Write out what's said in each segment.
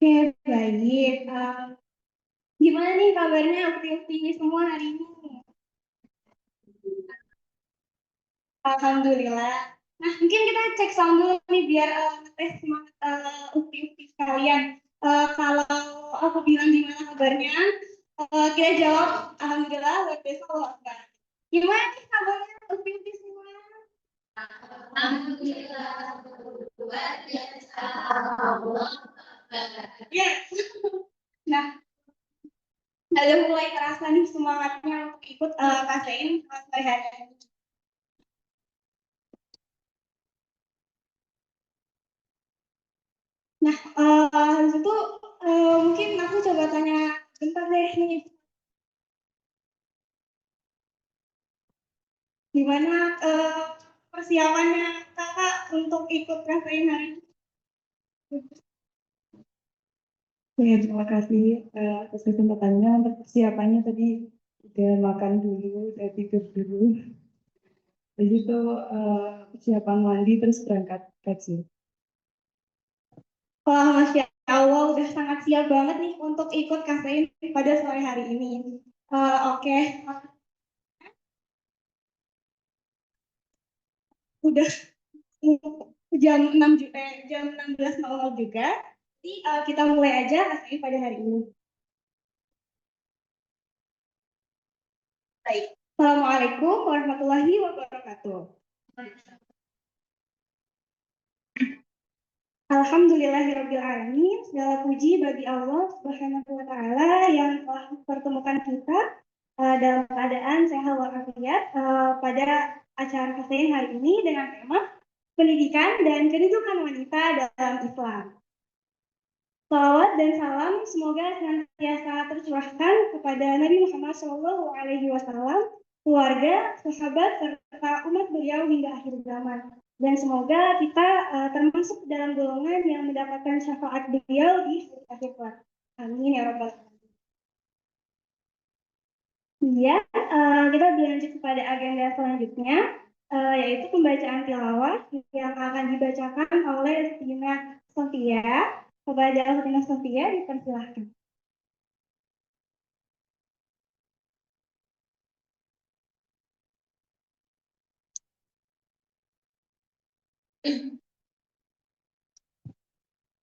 Baik. Gimana nih kabarnya ukti-ukti semua hari ini? Alhamdulillah. Nah, mungkin kita cek sound dulu nih biar ngetes semangat ukti-ukti sekalian. Kalau aku bilang gimana kabarnya, kita jawab Alhamdulillah, luar biasa, Allah Akbar. Gimana nih kabarnya ukti-ukti semua? Alhamdulillah, luar biasa, Allah Akbar. Yes. Nah, udah mulai terasa nih semangatnya untuk ikut KSEIN sehari-hari. Nah, habis itu mungkin aku coba tanya bentar deh nih, gimana persiapannya kakak untuk ikut KSEIN hari ini? Ya, terima kasih atas kesempatannya. Untuk persiapannya tadi udah makan dulu, udah tidur dulu. Jadi itu persiapan mandi terus berangkat kaji. Wah, Masya Allah, udah sangat siap banget nih untuk ikut KSEIN pada sore hari ini. Oke, udah jam 16.00 juga. Jadi kita mulai aja KSEIN pada hari ini. Baik. Assalamualaikum warahmatullahi wabarakatuh. Alhamdulillahirrabbilalamin. Segala puji bagi Allah Subhanahu wa Ta'ala yang telah mempertemukan kita dalam keadaan sehat walafiat pada acara KSEIN hari ini dengan tema pendidikan dan kedudukan wanita dalam Islam. Salawat dan salam semoga senantiasa tercurahkan kepada Nabi Muhammad SAW, keluarga, sahabat, serta umat beliau hingga akhir zaman. Dan semoga kita termasuk dalam golongan yang mendapatkan syafaat beliau di akhir kelak. Amin ya rabbal alamin. Iya, kita berlanjut kepada agenda selanjutnya, yaitu pembacaan tilawah yang akan dibacakan oleh Tina Sofia. Kepada Tina Sofia dipersilahkan.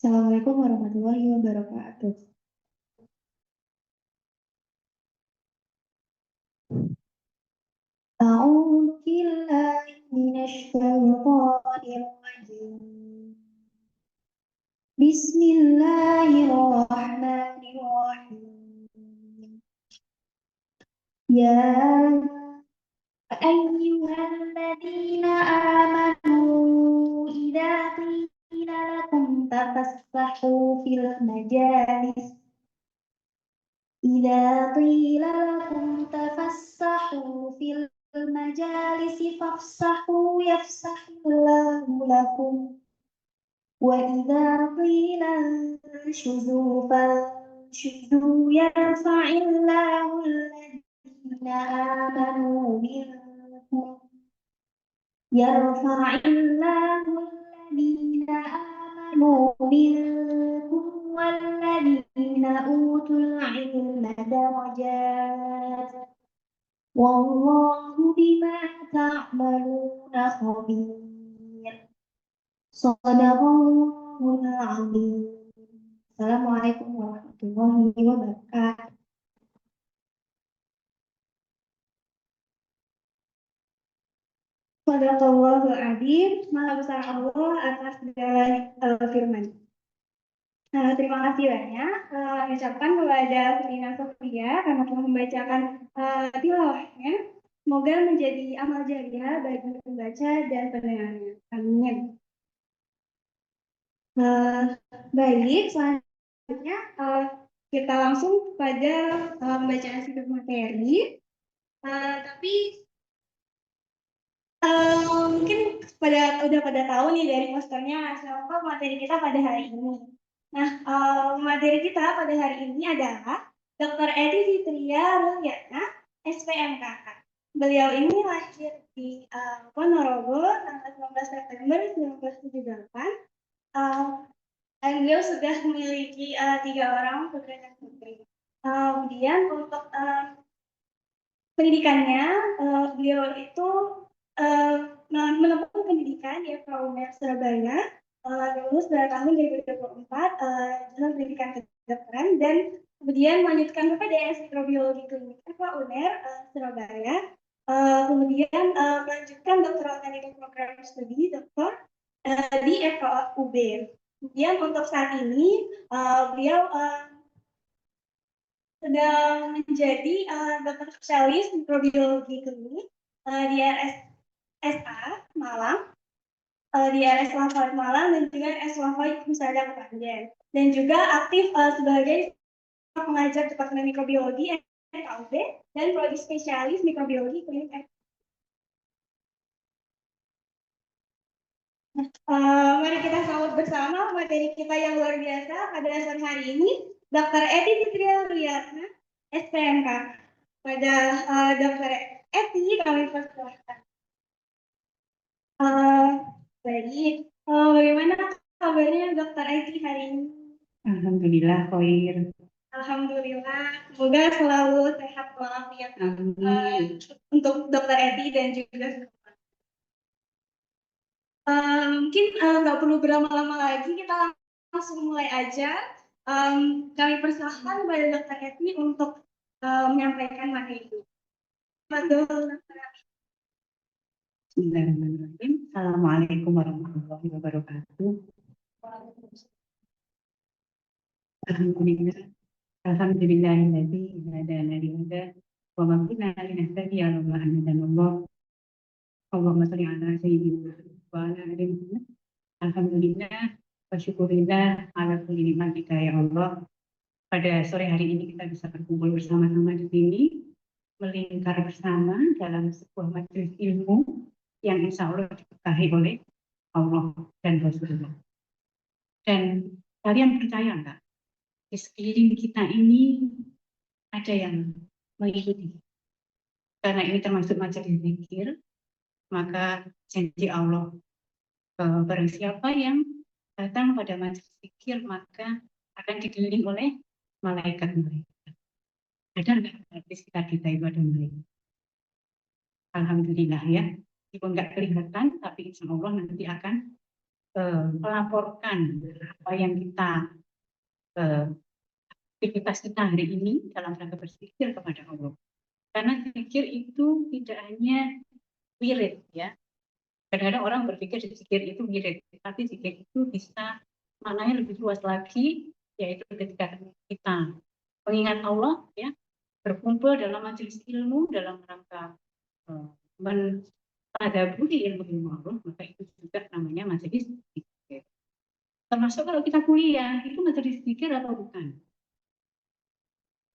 Assalamualaikum warahmatullahi wabarakatuh. أعوذ بالله من الشيطان الرجيم. بسم الله الرحمن الرحيم. يا أيها الذين آمنوا إذا قيل لكم تفسحوا في المجالس إذا قيل لكم تفسحوا في المجالس فافسحوا يفسح الله لكم وإذا قيل انشزوا فانشزوا يرفع الله الذين آمنوا منكم والذين أوتوا العلم درجات والله بما تعملون خبير. صدق الله العظيم. Assalamualaikum warahmatullahi wabarakatuh. Sadaqallahul Adzim, Maha Besar Allah atas segala firman. Terima kasih banyak ucapkan kepada Firina Sofia karena telah membacakan tilawahnya. Semoga menjadi amal jariah bagi pembaca dan pendengarnya. Amin. Baik, selanjutnya kita langsung pada pembacaan sifat materi. Tapi mungkin udah pada tahu nih dari posternya siapa materi kita pada hari ini. Nah, materi kita pada hari ini adalah Dr. Edi Fitria Ruliana, SPMKK. Beliau ini lahir di Ponorogo tanggal 19 September 1978. Beliau sudah memiliki 3 orang putra dan putri. Kemudian untuk pendidikannya, beliau itu menempuh pendidikan di FKUNER Surabaya, lulus pada tahun 2024 dalam pendidikan kedokteran dan kemudian melanjutkan PPDS Mikrobiologi Klinik FKUNER Surabaya, kemudian melanjutkan doktoral candidate program studi doktor di FKUB. Kemudian untuk saat ini beliau sedang menjadi dokter spesialis mikrobiologi klinik di RSSA Malang, di RS Lafayette Malang dan juga RS Lafayette Husada Kepanjen, dan juga aktif sebagai pengajar Departemen Mikrobiologi FKUB dan prodi spesialis mikrobiologi klinik. Mari kita sambut bersama materi kita yang luar biasa pada sore hari ini, Dr. Eti Fitria Ruyatna, SPMK. Pada Dr. Eti kami persilahkan. Baik, bagaimana kabarnya Dr. Eti hari ini? Alhamdulillah, Khoir. Alhamdulillah, semoga selalu sehat walafiat untuk Dr. Eti dan juga mungkin nggak perlu berlama-lama lagi, kita langsung mulai aja. Kami persilahkan kepada Dr. Eti untuk menyampaikan materi itu. Bismillahirrahmanirrahim. Assalamualaikum warahmatullahi wabarakatuh. Alhamdulillah. Alhamdulillahilladzi hadana li hada wa ma kunna linahtadiya laula an hadana Allah. Allahumma shalli ala sayyidina wa ala ali Muhammad. Alhamdulillah wa syukurillah ala kulli nikmatika ya Allah. Pada sore hari ini kita bisa berkumpul bersama-sama di sini, melingkar bersama dalam sebuah majelis ilmu yang insya Allah diberkahi oleh Allah dan Rasulullah. Dan kalian percaya enggak? Di sekeliling kita ini ada yang mengikuti. Karena ini termasuk majelis zikir, maka janji Allah, barang siapa yang datang pada majelis zikir maka akan dikelilingi oleh malaikat-malaikat. Ada enggak di sekitar kita itu ada malaikat? Alhamdulillah ya. Meskipun enggak kelihatan, tapi insya Allah nanti akan melaporkan apa yang kita aktivitas kita hari ini dalam rangka berzikir kepada Allah. Karena zikir itu tidak hanya wirid ya. Kadang-kadang orang berpikir zikir itu wirid, tapi zikir itu bisa maknanya lebih luas lagi, yaitu ketika kita mengingat Allah ya, berkumpul dalam majelis ilmu dalam rangka mentadaburi ilmu Allah, maka itu juga namanya majelis zikir. Termasuk kalau kita kuliah, itu majelis zikir atau bukan?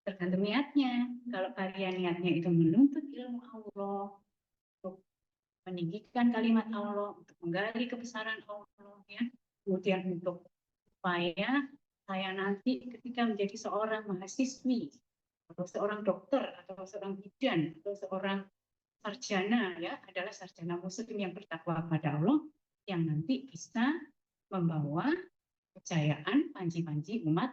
Tergantung niatnya. Kalau kalian niatnya itu menuntut ilmu Allah, untuk meninggikan kalimat Allah, untuk menggali kebesaran Allah, ya, kemudian untuk supaya saya nanti ketika menjadi seorang mahasiswi, atau seorang dokter, atau seorang bidan, atau seorang sarjana, ya, adalah sarjana muslim yang bertakwa pada Allah, yang nanti bisa membawa kejayaan panji-panji umat.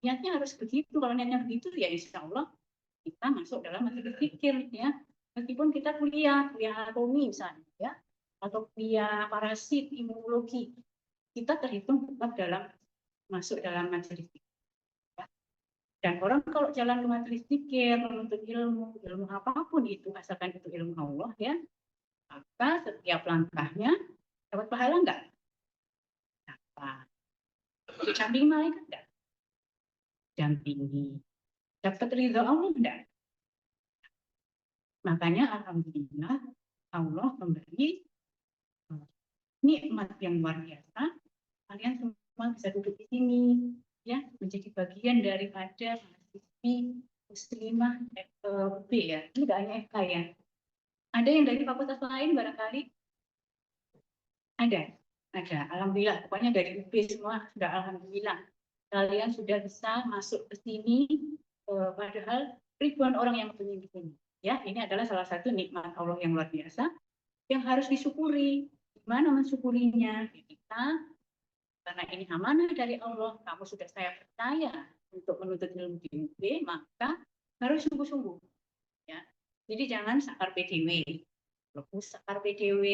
Niatnya harus begitu. Kalau niatnya begitu, ya insya Allah kita masuk dalam majelis zikir ya. Meskipun kita kuliah anatomi misalnya ya, atau kuliah parasit, imunologi, kita terhitung tetap masuk dalam majelis zikir. Ya. Dan orang kalau jalan ke majelis zikir menuntut ilmu apapun itu, asalkan itu ilmu Allah ya, maka setiap langkahnya dapat pahala enggak? Dapat. Didampingi malaikat enggak? Dampingi. Dapat ridho Allah enggak? Makanya alhamdulillah Allah memberi nikmat yang luar biasa. Kalian semua bisa duduk di sini ya, menjadi bagian daripada mahasiswi muslimah FB ya. Ini enggak hanya FK ya. Ada yang dari fakultas lain barangkali? Ada. Alhamdulillah. Pokoknya dari UB semua sudah alhamdulillah. Kalian sudah bisa masuk ke sini, padahal ribuan orang yang ingin di sini. Ya, ini adalah salah satu nikmat Allah yang luar biasa yang harus disyukuri. Gimana mensyukurinya? Kita Karena ini amanah dari Allah, kamu sudah saya percaya untuk menuntut ilmu di UB, maka harus sungguh-sungguh. Ya. Jadi jangan sakar PDW, fokus sakar PDW,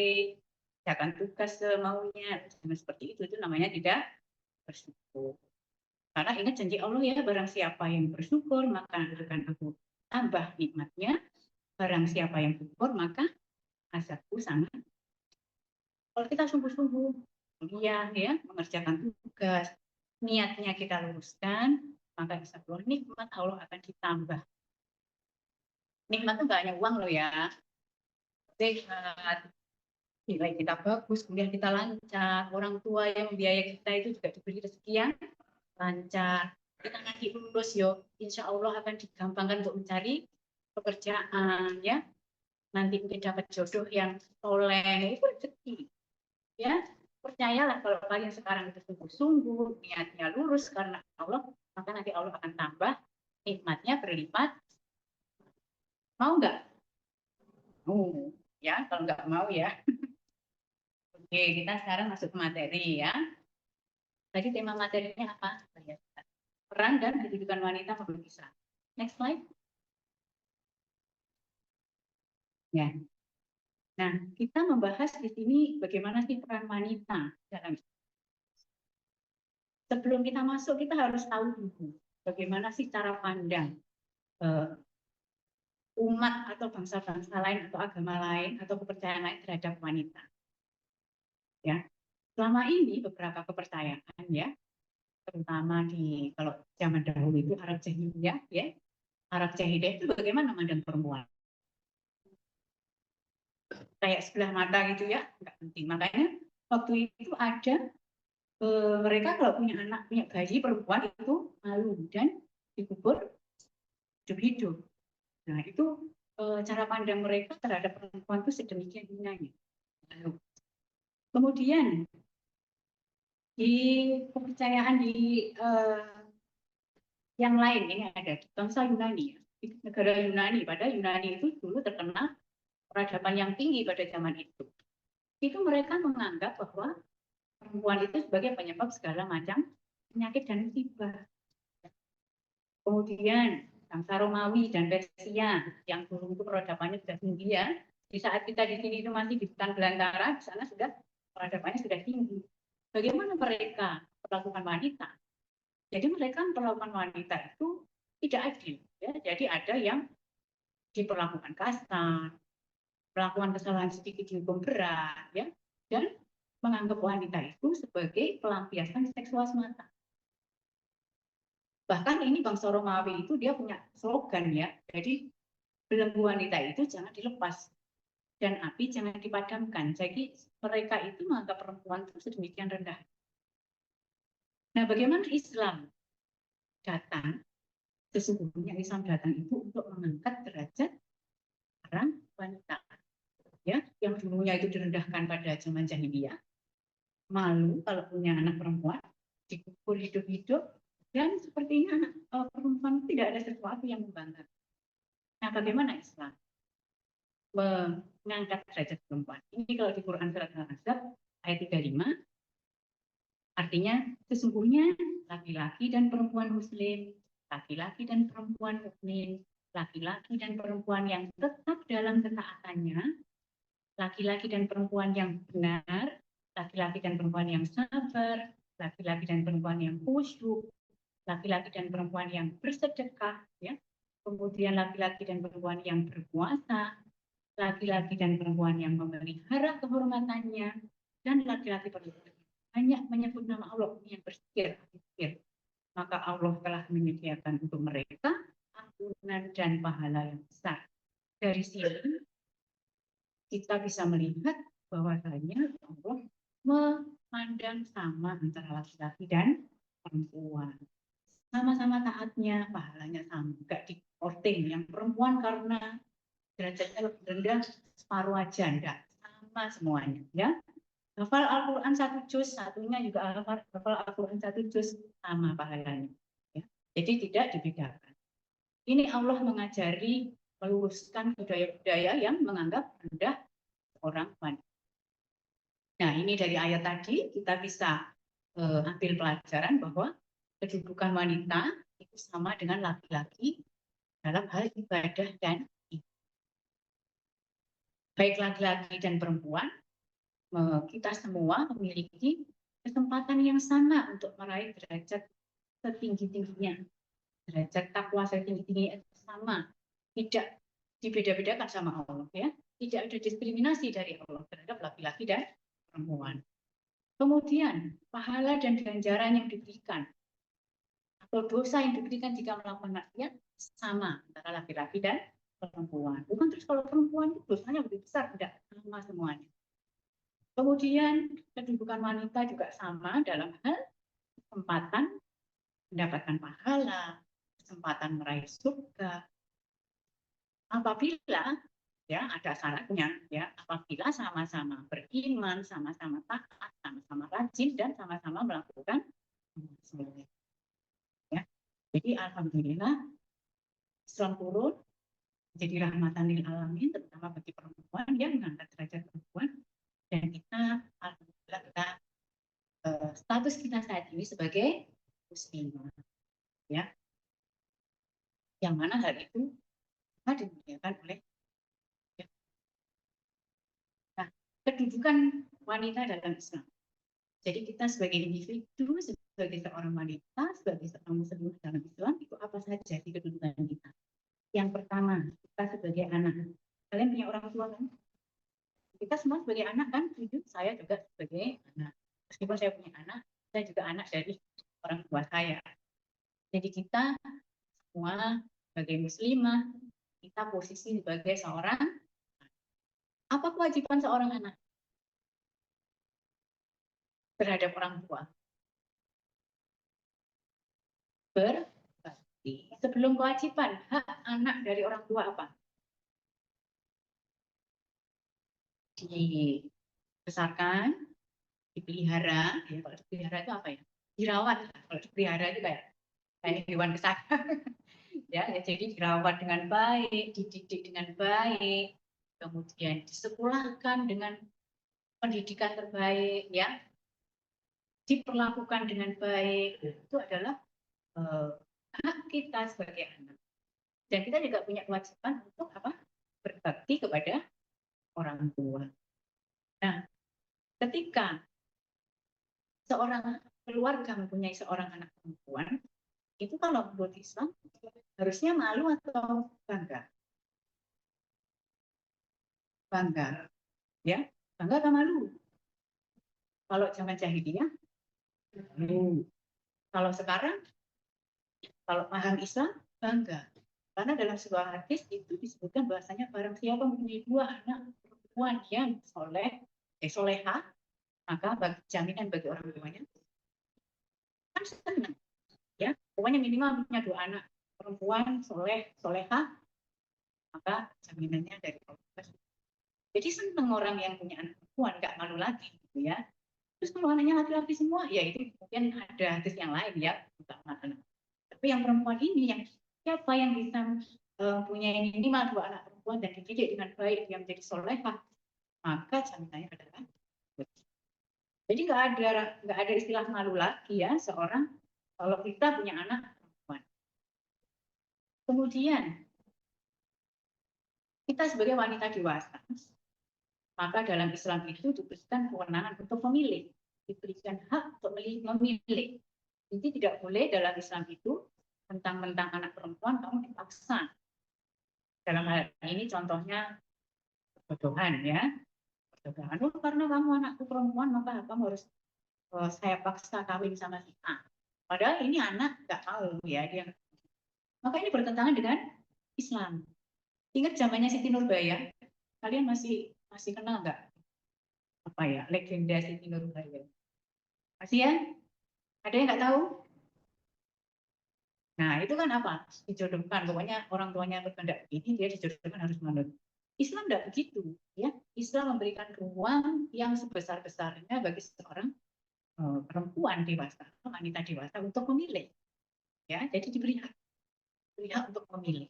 jangan tugas semaunya, jangan seperti itu namanya tidak bersyukur. Karena ingat janji Allah ya, barang siapa yang bersyukur maka akan aku tambah nikmatnya, barang siapa yang syukur maka azabku sangat. Kalau kita sungguh-sungguh kuliah ya, mengerjakan tugas, niatnya kita luruskan, maka insya Allah nikmat Allah akan ditambah. Nikmat itu nggak hanya uang loh ya, sehat, nilai kita bagus, kemudian kita lancar, orang tua yang membiayai kita itu juga diberi rezeki yang lancar. Kita nanti lulus yo, insya Allah akan digampangkan untuk mencari pekerjaan ya. Nanti mungkin dapat jodoh yang soleh, itu rezeki. Ya, percayalah kalau kalian sekarang itu sungguh-sungguh, niatnya lurus karena Allah, maka nanti Allah akan tambah nikmatnya berlipat. Mau nggak? Mau, ya. Kalau nggak mau ya. Oke, kita sekarang masuk ke materi ya. Tadi tema materinya apa? Peran dan kedudukan wanita menurut Islam. Next slide. Ya. Nah, kita membahas di sini bagaimana sih peran wanita dalam. Sebelum kita masuk, kita harus tahu dulu bagaimana sih cara pandang umat atau bangsa-bangsa lain atau agama lain atau kepercayaan lain terhadap wanita. Ya, selama ini beberapa kepercayaan ya, terutama di kalau zaman dahulu itu Arab Jahiliyah ya, Arab Jahiliyah itu bagaimana memandang perempuan? Kayak sebelah mata gitu ya, nggak penting. Makanya waktu itu ada mereka kalau punya anak, punya bayi perempuan itu malu dan dikubur hidup-hidup. Nah itu cara pandang mereka terhadap perempuan itu sedemikian hinanya. Kemudian di kepercayaan di yang lain ini ada bangsa Yunani, negara Yunani. Pada Yunani itu dulu terkenal peradaban yang tinggi pada zaman itu. Itu mereka menganggap bahwa perempuan itu sebagai penyebab segala macam penyakit dan musibah. Kemudian bangsa Romawi dan Persia yang dulu itu peradabannya sudah tinggi ya. Di saat kita di sini itu masih di hutan belantara, di sana sudah peradabannya sudah tinggi. Bagaimana mereka perlakukan wanita? Jadi mereka memperlakukan wanita itu tidak adil. Ya. Jadi ada yang diperlakukan kasar, melakukan kesalahan sedikit dihukum berat, ya, dan menganggap wanita itu sebagai pelampiasan seksual semata. Bahkan ini bangsa Romawi itu dia punya slogan ya, jadi belenggu wanita itu jangan dilepas dan api jangan dipadamkan. Jadi mereka itu menganggap perempuan itu sedemikian rendah. Nah, bagaimana Islam datang? Sesungguhnya Islam datang itu untuk mengangkat derajat orang wanita, ya, yang dulunya itu direndahkan pada zaman jahiliyah, malu kalau punya anak perempuan, dikubur hidup-hidup, dan sepertinya perempuan tidak ada sesuatu yang membanggakan. Nah, bagaimana Islam mengangkat derajat perempuan? Ini kalau di Quran surat Al-Ahzab ayat 35, artinya sesungguhnya laki-laki dan perempuan muslim, laki-laki dan perempuan mukmin, laki-laki dan perempuan yang tetap dalam ketaatannya, laki-laki dan perempuan yang benar, laki-laki dan perempuan yang sabar, laki-laki dan perempuan yang khusyuk, laki-laki dan perempuan yang bersedekah, ya, kemudian laki-laki dan perempuan yang berpuasa, laki-laki dan perempuan yang memelihara kehormatannya, dan laki-laki perempuan banyak menyebut nama Allah yang berzikir, maka Allah telah menyediakan untuk mereka ampunan dan pahala yang besar. Dari sini kita bisa melihat bahwasanya Allah memandang sama antara laki-laki dan perempuan. Sama-sama taatnya, pahalanya sama. Enggak di-korting. Yang perempuan karena derajatnya lebih rendah, separuh aja. Enggak. Sama semuanya. Ya. Hafal Al-Quran 1 juz, satunya juga hafal Al-Quran 1 juz, sama pahalanya. Ya. Jadi tidak dibedakan. Ini Allah mengajari meluruskan budaya-budaya yang menganggap rendah orang wanita. Nah, ini dari ayat tadi kita bisa ambil pelajaran bahwa kedudukan wanita itu sama dengan laki-laki dalam hal ibadah dan baik laki-laki dan perempuan, kita semua memiliki kesempatan yang sama untuk meraih derajat setinggi-tingginya, derajat takwa setinggi-tingginya sama, tidak dibeda-bedakan sama Allah, ya, tidak ada diskriminasi dari Allah terhadap laki-laki dan perempuan. Kemudian pahala dan ganjaran yang diberikan atau dosa yang diberikan jika melakukan maksiat sama antara laki-laki dan perempuan. Bukan terus kalau perempuan itu dosanya lebih besar, tidak sama semuanya. Kemudian kedudukan wanita juga sama dalam hal kesempatan mendapatkan pahala, kesempatan meraih surga. Apabila ya ada syaratnya, ya apabila sama-sama beriman, sama-sama taat, sama-sama rajin dan sama-sama melakukan soleh. Ya. Jadi alhamdulillah Islam turun menjadi rahmatan lil alamin, terutama bagi perempuan yang mengangkat derajat perempuan, dan kita alhamdulillah kita status kita saat ini sebagai muslimah, ya, yang mana hal itu dimuliakan oleh, ya. Nah, kedudukan wanita dalam Islam. Jadi kita sebagai individu, sebagai seorang wanita, sebagai seorang muslimah dalam Islam, itu apa saja di kedudukan kita. Yang pertama, kita sebagai anak. Kalian punya orang tua kan? Kita semua sebagai anak kan, saya juga sebagai anak. Meskipun saya punya anak, saya juga anak dari orang tua saya. Jadi kita semua sebagai muslimah, kita posisi sebagai seorang. Apa kewajiban seorang anak terhadap orang tua? Berbakti. Sebelum kewajiban, hak anak dari orang tua apa? Dibesarkan, dipelihara. Ya, kalau dipelihara itu apa ya? Dirawat. Kalau dipelihara itu kayak hewan kesayangan. Ya, jadi dirawat dengan baik, dididik dengan baik, kemudian disekolahkan dengan pendidikan terbaik, ya, diperlakukan dengan baik. Itu adalah hak kita sebagai anak. Dan kita juga punya kewajiban untuk apa? Berbakti kepada orang tua. Nah, ketika seorang keluarga mempunyai seorang anak perempuan, itu kalau menurut Islam harusnya malu atau bangga? Bangga, ya, bangga atau malu? Kalau zaman jahiliyah, malu. Kalau sekarang, kalau paham Islam, bangga. Karena dalam sebuah hadis itu disebutkan bahasanya barang siapa mempunyai 2 anak perempuan yang soleha, maka jaminan bagi orang tuanya kan senang, ya, pokoknya minimal punya 2 anak perempuan soleha, maka jaminannya dari Allah. Jadi senang orang yang punya anak perempuan, nggak malu lagi, gitu ya. Terus kalau anaknya laki-laki semua, ya itu mungkin ada hadis yang lain, ya, untuk anak-anak. Tapi yang perempuan ini, yang siapa yang bisa punya minimal 2 anak perempuan dan dididik dengan baik, yang menjadi solehah, maka jaminannya adalah. Jadi nggak ada istilah malu lagi, ya, seorang kalau kita punya anak perempuan. Kemudian kita sebagai wanita dewasa, maka dalam Islam itu diberikan kewenangan untuk memilih, diberikan hak untuk memilih. Jadi tidak boleh dalam Islam itu tentang anak perempuan kamu dipaksa. Dalam hal ini contohnya perjodohan, ya. Perjodohan, karena kamu anakku perempuan maka kamu harus saya paksa kawin sama si A. Padahal ini anak nggak mau, ya, dia. Maka ini bertentangan dengan Islam. Ingat zamannya Siti Nurbaya? Kalian masih kenal nggak? Apa ya, legenda Siti Nurbaya? Masih, ya? Ada yang nggak tahu? Nah, itu kan apa? Dijodohkan. Pokoknya orang tuanya berkehendak begini, dia dijodohkan harus manut. Islam tidak begitu, ya. Islam memberikan ruang yang sebesar-besarnya bagi seorang perempuan dewasa, wanita dewasa untuk memilih. Ya, jadi diberi hak untuk memilih.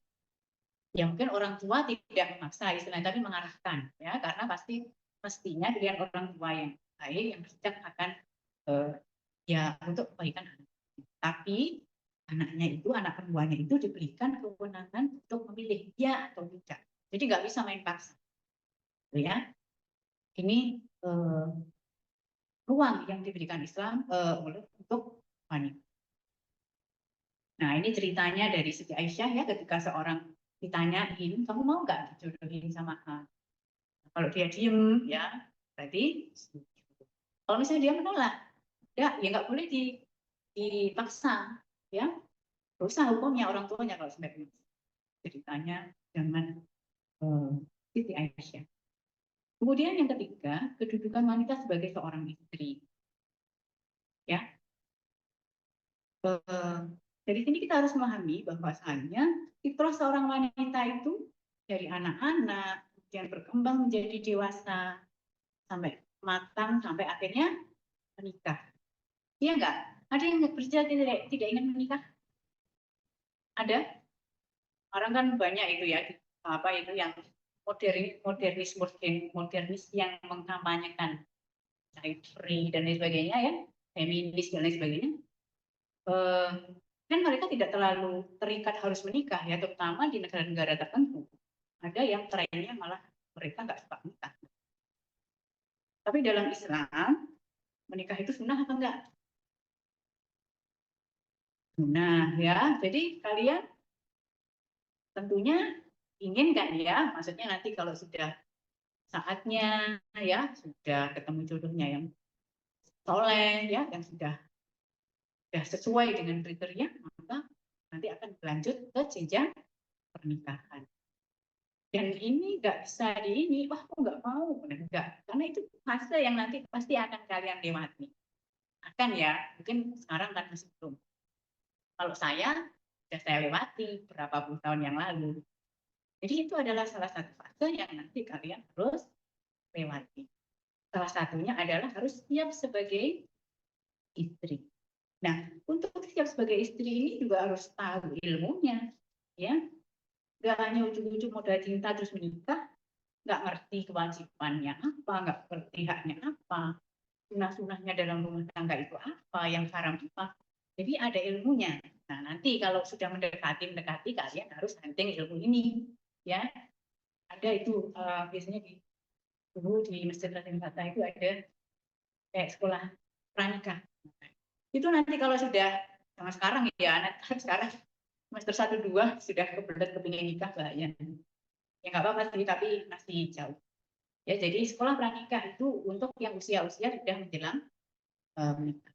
Ya mungkin orang tua tidak memaksa istilahnya, tapi mengarahkan, ya, karena mestinya pilihan orang tua yang baik, yang bijak akan ya untuk kebaikan anak. Tapi anaknya itu, anak perempuannya itu diberikan kewenangan untuk memilih ya atau tidak. Jadi nggak bisa main paksa, gitu ya. Ini ruang yang diberikan Islam untuk wanita. Nah, ini ceritanya dari Siti Aisyah ya, ketika seorang ditanyain, kamu mau nggak dijodohin sama A? Kalau dia diem, ya berarti setuju. Kalau misalnya dia menolak, ya nggak boleh dipaksa, ya. Dosa hukumnya orang tuanya kalau sampai begitu. Ceritanya dengan Siti Aisyah. Kemudian yang ketiga, kedudukan wanita sebagai seorang istri. Ya, dari sini kita harus memahami bahwasanya fitrah seorang wanita itu dari anak-anak, kemudian berkembang menjadi dewasa, sampai matang, sampai akhirnya menikah. Iya enggak? Ada yang bercerita tidak ingin menikah? Ada? Orang kan banyak itu ya, apa itu yang modernis yang mengkampanyekan child free dan lain sebagainya ya, feminis dan lain sebagainya. Kan mereka tidak terlalu terikat harus menikah ya, terutama di negara-negara tertentu. Ada yang trennya malah mereka nggak suka menikah. Tapi dalam Islam, menikah itu sunnah apa enggak? Sunnah ya. Jadi kalian tentunya ingin kan ya, maksudnya nanti kalau sudah saatnya ya, sudah ketemu jodohnya yang soleh ya, yang sudah sesuai dengan kriteria, maka nanti akan berlanjut ke jenjang pernikahan. Dan ini nggak bisa wah aku nggak mau, enggak, karena itu fase yang nanti pasti akan kalian lewati. Akan ya, mungkin sekarang kan masih belum. Kalau sudah saya lewati berapa puluh tahun yang lalu. Jadi itu adalah salah satu fase yang nanti kalian harus lewati. Salah satunya adalah harus siap sebagai istri. Nah, untuk siap sebagai istri ini juga harus tahu ilmunya, ya. Nggak hanya ujuk-ujuk modal cinta terus menikah, nggak ngerti kewajibannya apa, nggak ngerti haknya apa, sunah-sunahnya dalam rumah tangga itu apa, yang haram apa. Jadi ada ilmunya. Nah, nanti kalau sudah mendekati kalian harus hunting ilmu ini, ya. Ada itu biasanya dulu di Masjid Raden Fata itu ada kayak sekolah pranikah. Itu nanti kalau sudah sama sekarang ya, anak sekarang semester 1-2 sudah kebelet kepingin nikah bahaya. Ya nggak apa-apa sih, tapi masih jauh. Ya, jadi sekolah pranikah itu untuk yang usia-usia sudah menjelang menikah.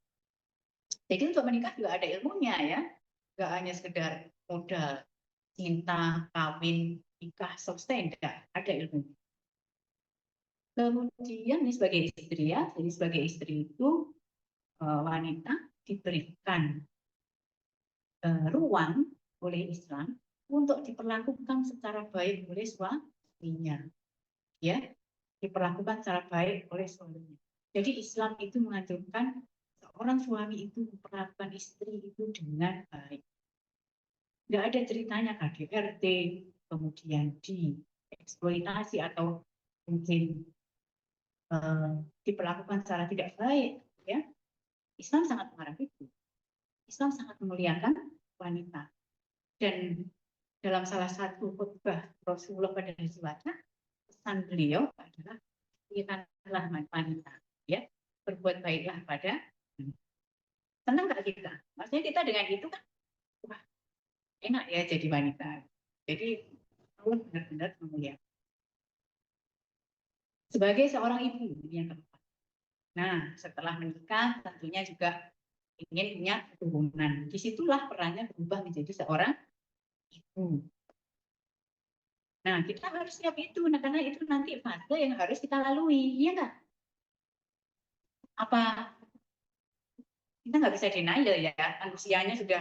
Jadi untuk menikah juga ada ilmunya ya, nggak hanya sekedar modal cinta, kawin, nikah, selesai, enggak, ada ilmunya. Kemudian ini sebagai istri ya, jadi sebagai istri itu wanita diberikan ruang oleh Islam untuk diperlakukan secara baik oleh suaminya, ya, diperlakukan secara baik oleh suaminya. Jadi Islam itu menganjurkan seorang suami itu memperlakukan istri itu dengan baik. Nggak ada ceritanya KDRT, kemudian dieksploitasi atau mungkin diperlakukan secara tidak baik, ya. Islam sangat melarang itu. Islam sangat memuliakan wanita. Dan dalam salah satu khutbah Rasulullah pada hari Selasa, pesan beliau adalah muliakanlah wanita, ya, berbuat baiklah pada. Senang nggak kita? Maksudnya kita dengan itu kan, wah, enak ya jadi wanita. Jadi Allah benar-benar memuliakan. Sebagai seorang ibu yang keempat. Nah, setelah menikah tentunya juga ingin punya keturunan. Disitulah perannya berubah menjadi seorang ibu. Nah, kita harus siap itu, nah, karena itu nanti fase yang harus kita lalui, iya nggak? Apa kita nggak bisa denial ya, usianya sudah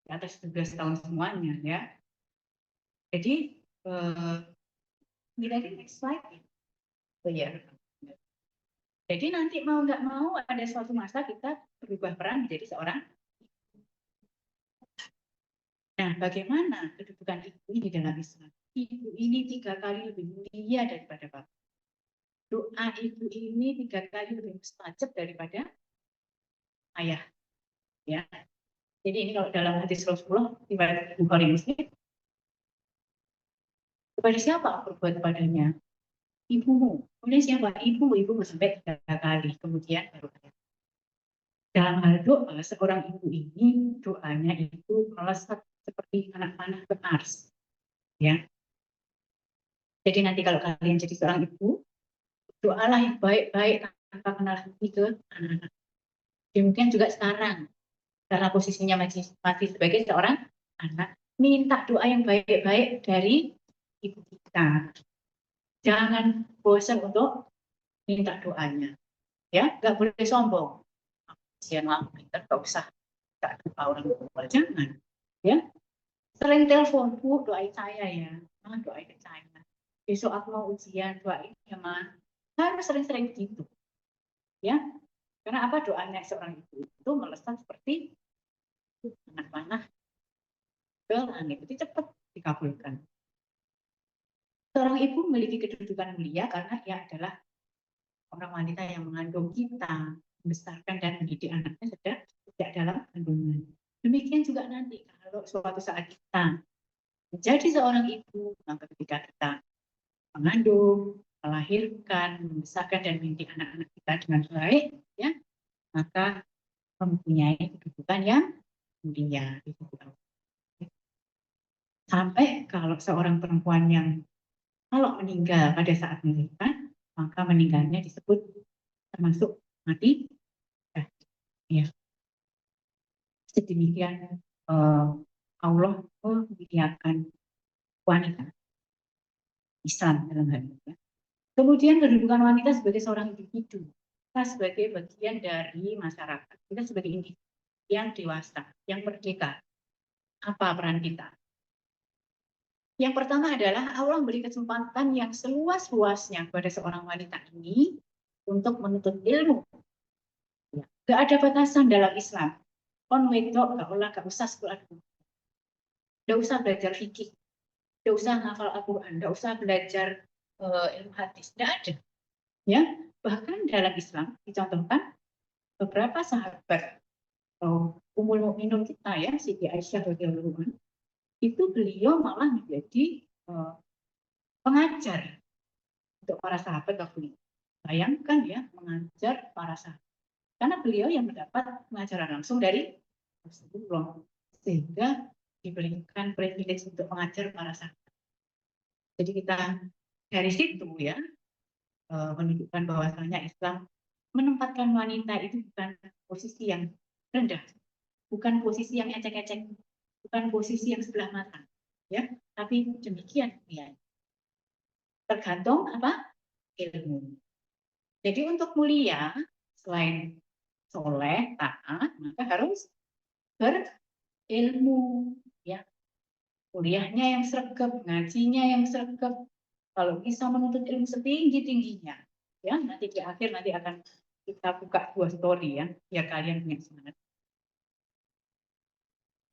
di atas 17 tahun semuanya ya. Jadi lagi next slide. Oh ya. Jadi nanti mau nggak mau ada suatu masa kita berubah peran menjadi seorang. Nah, bagaimana kedudukan ibu ini dalam Islam? Ibu ini 3 kali lebih mulia daripada bapak. Doa ibu ini 3 kali lebih mustajab daripada ayah. Ya. Jadi ini kalau dalam hadis Rasulullah riwayat Bukhari Muslim, kepada siapa berbuat padanya? Ibumu. Kemudian siapa? Ibu sampai 3 kali. Kemudian baru ayah. Dalam hal doa, seorang ibu ini doanya itu melesat seperti anak panah ke Mars. Ya. Jadi nanti kalau kalian jadi seorang ibu, doalah yang baik-baik tanpa kenal hati ke anak-anak. Demikian juga sekarang, karena posisinya masih sebagai seorang anak, minta doa yang baik-baik dari ibu kita. Jangan bosan untuk minta doanya. Ya, nggak boleh sombong. Kasihan lah, kita nggak usah tak doa orang tua, jangan. Ya, sering telepon, Bu, doain saya ya. Doain saya. Besok aku mau ujian, doain ya, Ma. Harus sering-sering gitu. Ya, karena apa, doanya seorang ibu itu melesat seperti anak panah ke langit, itu cepat dikabulkan. Seorang ibu memiliki kedudukan mulia karena ia adalah orang wanita yang mengandung kita, membesarkan dan mendidik anaknya sejak dalam kandungan. Demikian juga nanti kalau suatu saat kita menjadi seorang ibu, maka ketika kita mengandung, melahirkan, membesarkan dan mendidik anak-anak kita dengan baik, ya, maka mempunyai kedudukan yang mulia. Sampai kalau seorang perempuan yang kalau meninggal pada saat melahirkan, maka meninggalnya disebut termasuk mati. Ya. Sedemikian Allah memuliakan wanita Islam dalam hal ini. Ya. Kemudian kedudukan wanita sebagai seorang individu, kita sebagai bagian dari masyarakat, kita sebagai individu yang dewasa, yang merdeka. Apa peran kita? Yang pertama adalah Allah memberi kesempatan yang seluas-luasnya kepada seorang wanita ini untuk menuntut ilmu. Ya. Gak ada batasan dalam Islam. On wedok, gak usah sekolah dulu. Gak usah belajar fikih. Gak usah hafal Al-Quran. Gak usah belajar ilmu hadis. Gak ada. Ya. Bahkan dalam Islam dicontohkan beberapa sahabat Ummul Mukminin kita ya, Siti Aisyah radhiyallahu anha, itu beliau malah menjadi pengajar untuk para sahabat waktu itu. Bayangkan ya, mengajar para sahabat. Karena beliau yang mendapat pengajaran langsung dari Rasulullah. Sehingga diberikan privilege untuk mengajar para sahabat. Jadi kita dari situ ya, menunjukkan bahwasanya Islam menempatkan wanita itu bukan posisi yang rendah, bukan posisi yang ecek-ecek, bukan posisi yang sebelah mata, ya. Tapi demikian ya. Tergantung apa? Ilmu. Jadi untuk mulia selain soleh, taat, maka harus berilmu, ya. Kuliahnya yang sregep, ngajinya yang sregep. Kalau bisa menuntut ilmu setinggi-tingginya, ya nanti di akhir nanti akan kita buka 2 story ya, biar kalian punya semangat.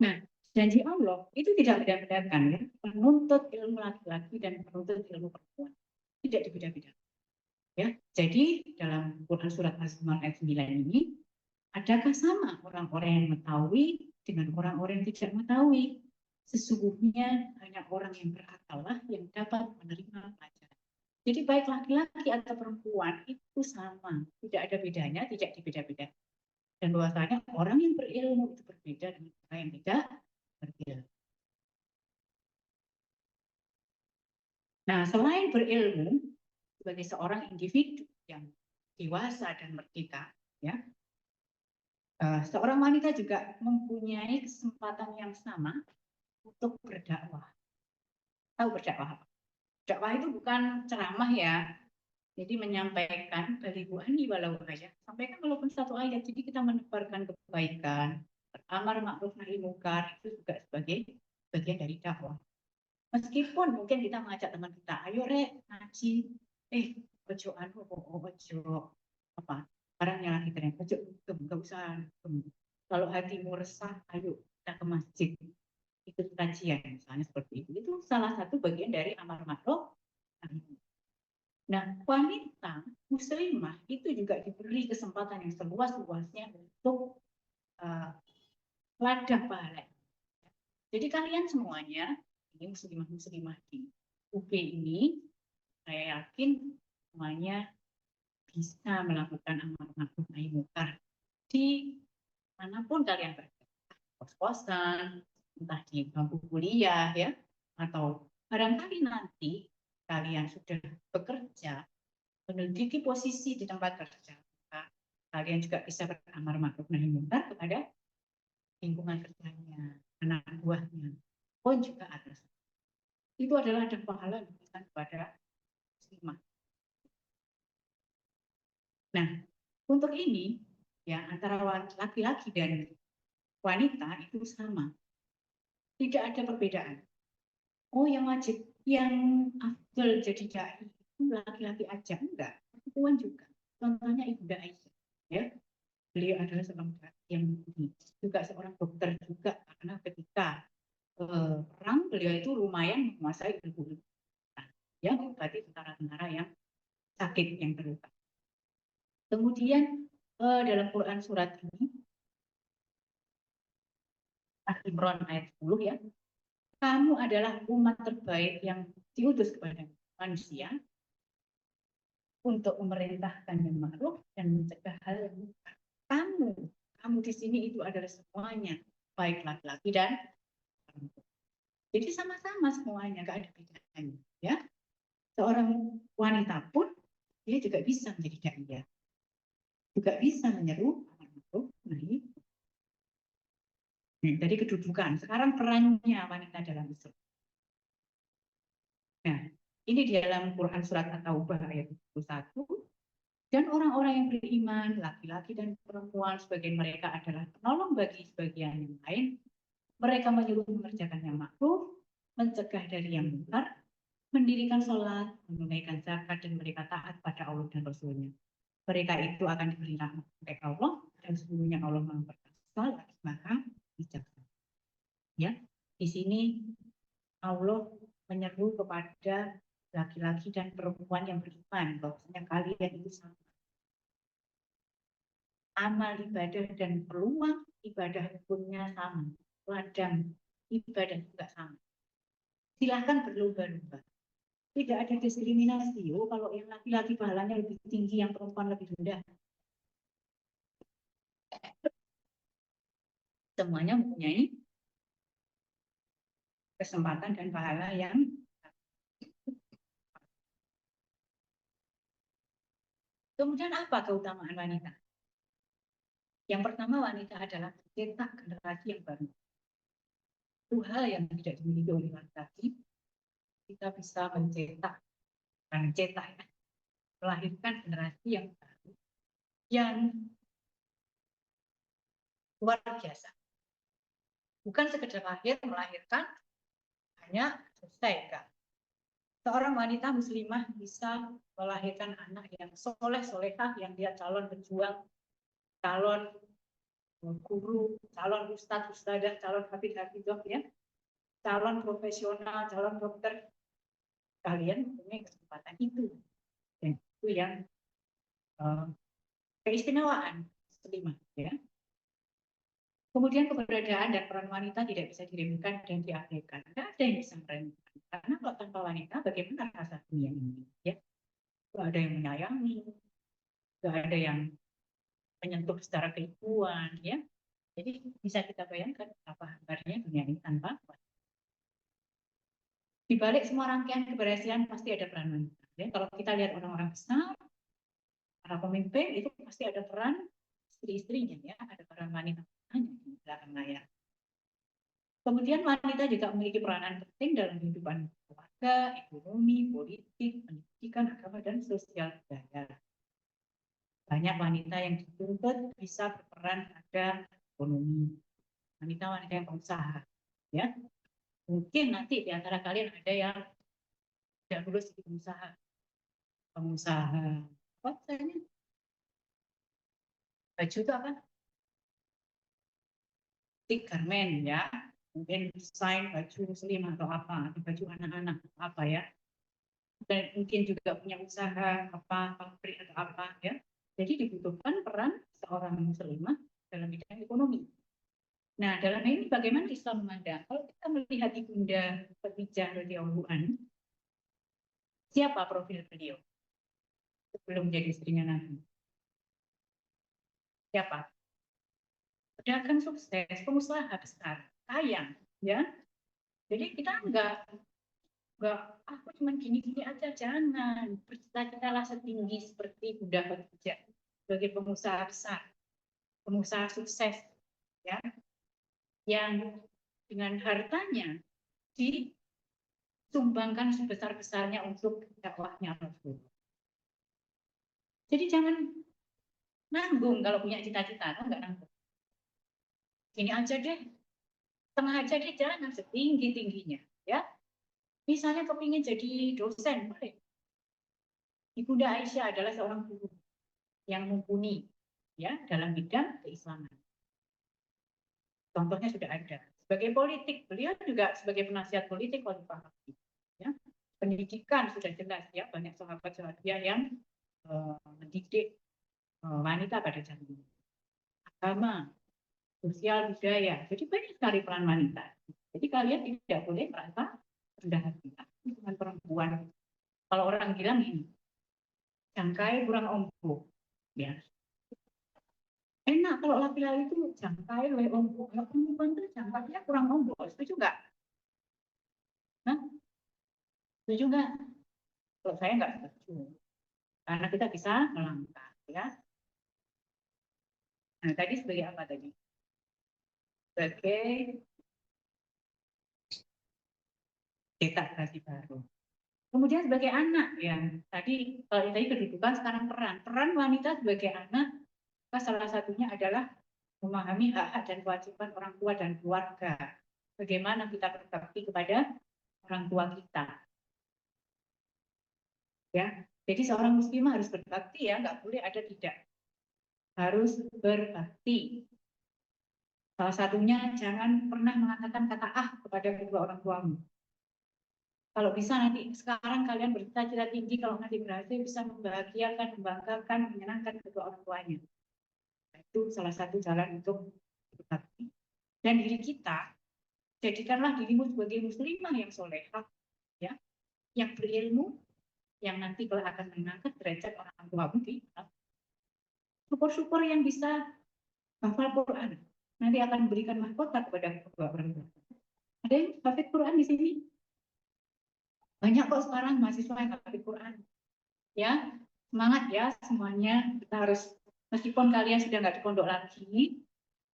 Nah, janji Allah itu tidak beda-bedakan ya, penuntut ilmu laki-laki dan penuntut ilmu perempuan. Tidak dibeda-bedakan. Ya, jadi dalam Quran surat Al-Zumar ayat 9 ini, adakah sama orang-orang yang mengetahui dengan orang-orang yang tidak mengetahui? Sesungguhnya hanya orang yang berakallah yang dapat menerima pelajaran. Jadi baik laki-laki atau perempuan itu sama, tidak ada bedanya, tidak dibeda-bedakan. Dan bahwasanya orang yang berilmu itu berbeda dengan orang yang tidak berilmu. Nah, selain berilmu sebagai seorang individu yang dewasa dan merdeka, ya, seorang wanita juga mempunyai kesempatan yang sama untuk berdakwah. Tahu berdakwah apa? Dakwah itu bukan ceramah ya. Jadi menyampaikan balighani walau ayat. Sampaikan walaupun 1 ayat. Jadi kita menebarkan kebaikan, beramar ma'ruf nahi mungkar itu juga sebagai bagian dari dakwah. Meskipun mungkin kita mengajak teman kita, ayo rek ngaji, ojo anu, ojo apa? Barangnya lagi tren, ojo enggak usah. Kalau hatimu resah, ayo kita ke masjid. Ikut kajian misalnya seperti itu. Itu salah satu bagian dari amar ma'ruf. Nah, wanita muslimah itu juga diberi kesempatan yang seluas-luasnya untuk ladang pahala. Jadi kalian semuanya, ini muslimah-muslimah di UB ini, saya yakin semuanya bisa melakukan amar ma'ruf nahi munkar di manapun kalian berada, kos-kosan, entah di bangku kuliah ya, atau barangkali nanti kalian sudah bekerja, menduduki posisi di tempat kerja, maka kalian juga bisa beramar ma'ruf nahi munkar kepada lingkungan kerjanya, anak buahnya, pun juga atas. Itu adalah ada pahala yang diberikan kepada muslimah. Nah, untuk ini ya antara laki-laki dan wanita itu sama, tidak ada perbedaan. Oh, yang wajib, yang afdal jadi dai itu laki-laki aja, enggak, perempuan juga. Contohnya Ibunda Aisyah, ya, beliau adalah seorang dai yang juga seorang dokter juga, karena ketika perang beliau itu lumayan menguasai ilmu, ya, berarti tentara-tentara yang sakit, yang terluka. Kemudian dalam Quran surat ini Al-Imran ayat 10 ya, kamu adalah umat terbaik yang diutus kepada manusia untuk memerintahkan yang ma'ruf dan mencegah hal yang munkar. Kamu di sini itu adalah semuanya, baik laki-laki dan perempuan. Jadi sama-sama semuanya, nggak ada bedanya. Ya, seorang wanita pun dia juga bisa menjadi dai, juga bisa menyeru amar ma'ruf nahi. Dari kedudukan, sekarang perannya wanita dalam Islam. Nah, ini di dalam Quran surat At-Taubah ayat 21. Dan orang-orang yang beriman, laki-laki dan perempuan, sebagian mereka adalah penolong bagi sebagian yang lain. Mereka menyuruh mengerjakan yang ma'ruf, mencegah dari yang munkar, mendirikan sholat, menunaikan zakat, dan mereka taat pada Allah dan Rasul-Nya. Mereka itu akan diberi rahmat oleh Allah, dan sesungguhnya Allah Maha Perkasa lagi Maha Bijaksana. Ya, di sini Allah menyeru kepada laki-laki dan perempuan yang beriman bahwasanya kalian itu sama. Amal ibadah dan peluang ibadah hukumnya sama. Ladang ibadah juga sama. Silahkan berlomba-lomba. Tidak ada diskriminasi. Oh, kalau yang laki-laki pahalanya lebih tinggi, yang perempuan lebih rendah. Semuanya mempunyai kesempatan dan pahala yang kemudian apa keutamaan wanita? Yang pertama, wanita adalah cetak generasi yang baru. Itu hal yang tidak dimiliki oleh laki-laki. Kita bisa mencetak ya, melahirkan generasi yang baru, yang luar biasa. Bukan sekedar lahir, melahirkan, hanya selesai, enggak. Seorang wanita muslimah bisa melahirkan anak yang soleh-solehah, yang dia calon pejuang, calon guru, calon ustadz, ustadzah, calon hafidh-hafidhah, ya, calon profesional, calon dokter. Kalian punya kesempatan itu. Dan itu yang keistimewaan muslimah, ya. Kemudian keberadaan dan peran wanita tidak bisa diremehkan dan diabaikan. Tidak ada yang bisa meremehkan. Karena kalau tanpa wanita, bagaimana rasa dunia ini? Ya, tidak ada yang menyayangi, tidak ada yang menyentuh secara keibuan, ya. Jadi bisa kita bayangkan apa hambarnya dunia ini tanpa wanita. Di balik semua rangkaian keberhasilan pasti ada peran wanita. Ya. Kalau kita lihat orang-orang besar, para pemimpin itu pasti ada peran istri-istrinya, ya, ada peran wanita di belakang layar. Kemudian wanita juga memiliki peranan penting dalam kehidupan keluarga, ekonomi, politik, pendidikan, agama, dan sosial budaya. Banyak wanita yang dituntut bisa berperan pada ekonomi. Wanita-wanita yang pengusaha, ya. Mungkin nanti di antara kalian ada yang tidak lulus di pengusaha apa misalnya? Baju itu apa? Tik garment, ya. Mungkin desain baju muslim atau apa, atau baju anak-anak apa, ya. Dan mungkin juga punya usaha apa, pabrik atau apa, ya. Jadi dibutuhkan peran seorang muslimah dalam bidang ekonomi. Nah, dalam ini bagaimana Islam memandang? Kalau kita melihat Ibunda Khadijah radhiyallahu anha, siapa profil beliau sebelum menjadi istrinya Nabi? Siapa? Pedagang sukses, pengusaha besar, kaya, ya. Jadi kita enggak aku cuma gini-gini aja, jangan. Bercita-citalah setinggi seperti Bunda Khadijah sebagai pengusaha besar, pengusaha sukses, ya, yang dengan hartanya disumbangkan sebesar-besarnya untuk dakwahnya Rasul. Jadi jangan nanggung kalau punya cita-cita, enggak nanggung. Ini aja deh, tengah aja deh, jangan setinggi-tingginya, ya. Misalnya kepingin jadi dosen, boleh. Ibunda Aisyah adalah seorang guru yang mumpuni, ya, dalam bidang keislaman. Contohnya sudah ada. Sebagai politik, beliau juga sebagai penasihat politik Khalifah Rasyid. Ya. Pendidikan sudah jelas, ya, banyak sahabat-sahabat yang mendidik wanita pada zaman ini. Agama, sosial, budaya. Jadi banyak sekali peran wanita. Jadi kalian tidak boleh merasa rendah hati. Dengan perempuan. Kalau orang bilang ini, jangkai kurang ombok. Ya. Enak kalau laki-laki itu jangkai lebih ombok. Kalau perempuan itu jangkainya kurang ombok. Setuju nggak? Nah, setuju nggak? Kalau saya nggak setuju. Karena kita bisa melangkah. Ya. Nah, tadi sebagai apa tadi? Sebagai generasi baru. Kemudian sebagai anak, ya tadi kalau tadi kedudukan, sekarang peran wanita sebagai anak, salah satunya adalah memahami hak-hak dan kewajiban orang tua dan keluarga. Bagaimana kita berbakti kepada orang tua kita, ya. Jadi seorang muslimah harus berbakti, ya, nggak boleh ada tidak. Harus berbakti. Salah satunya jangan pernah mengatakan kata kepada kedua orang tuamu. Kalau bisa nanti sekarang kalian bercita-cita tinggi, kalau nanti berhasil bisa membahagiakan, membanggakan, menyenangkan kedua orang tuanya. Itu salah satu jalan untuk berbakti. Dan diri kita, jadikanlah dirimu sebagai muslimah yang solehah, ya, yang berilmu, yang nanti kalau akan mengangkat derajat orang tuamu di syukur-syukur yang bisa hafal Quran. Nanti akan memberikan mahkota kepada kedua orang tua. Ada yang hafid Quran di sini? Banyak kok sekarang mahasiswa yang hafid Quran. Ya, semangat ya semuanya. Kita harus, meskipun kalian sudah nggak di pondok lagi,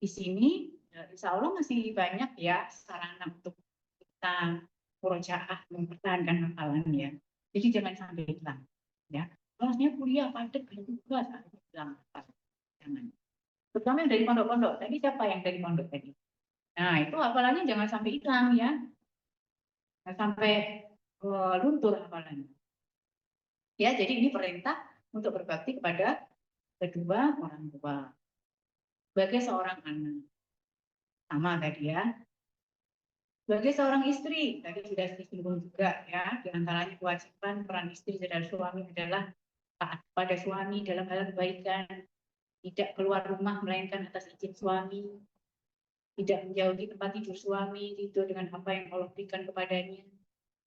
di sini insya Allah masih banyak ya sarana untuk kita murojaah mempertahankan hafalan, ya. Jadi jangan sampai hilang, ya. Kelasnya kuliah padat banyak tugas, hilang. Jangan. Terutama yang dari pondok-pondok. Tadi siapa yang dari pondok tadi? Nah, itu hafalannya jangan sampai hilang, ya. Jangan sampai luntur hafalannya. Ya, jadi ini perintah untuk berbakti kepada kedua orang tua. Sebagai seorang anak, sama tadi, ya. Sebagai seorang istri, tadi sudah disinggung juga, ya, di antaranya kewajiban peran istri dan suami adalah taat pada suami dalam hal kebaikan, tidak keluar rumah melainkan atas izin suami, tidak menjauhi tempat tidur suami, tidur dengan apa yang Allah berikan kepadanya,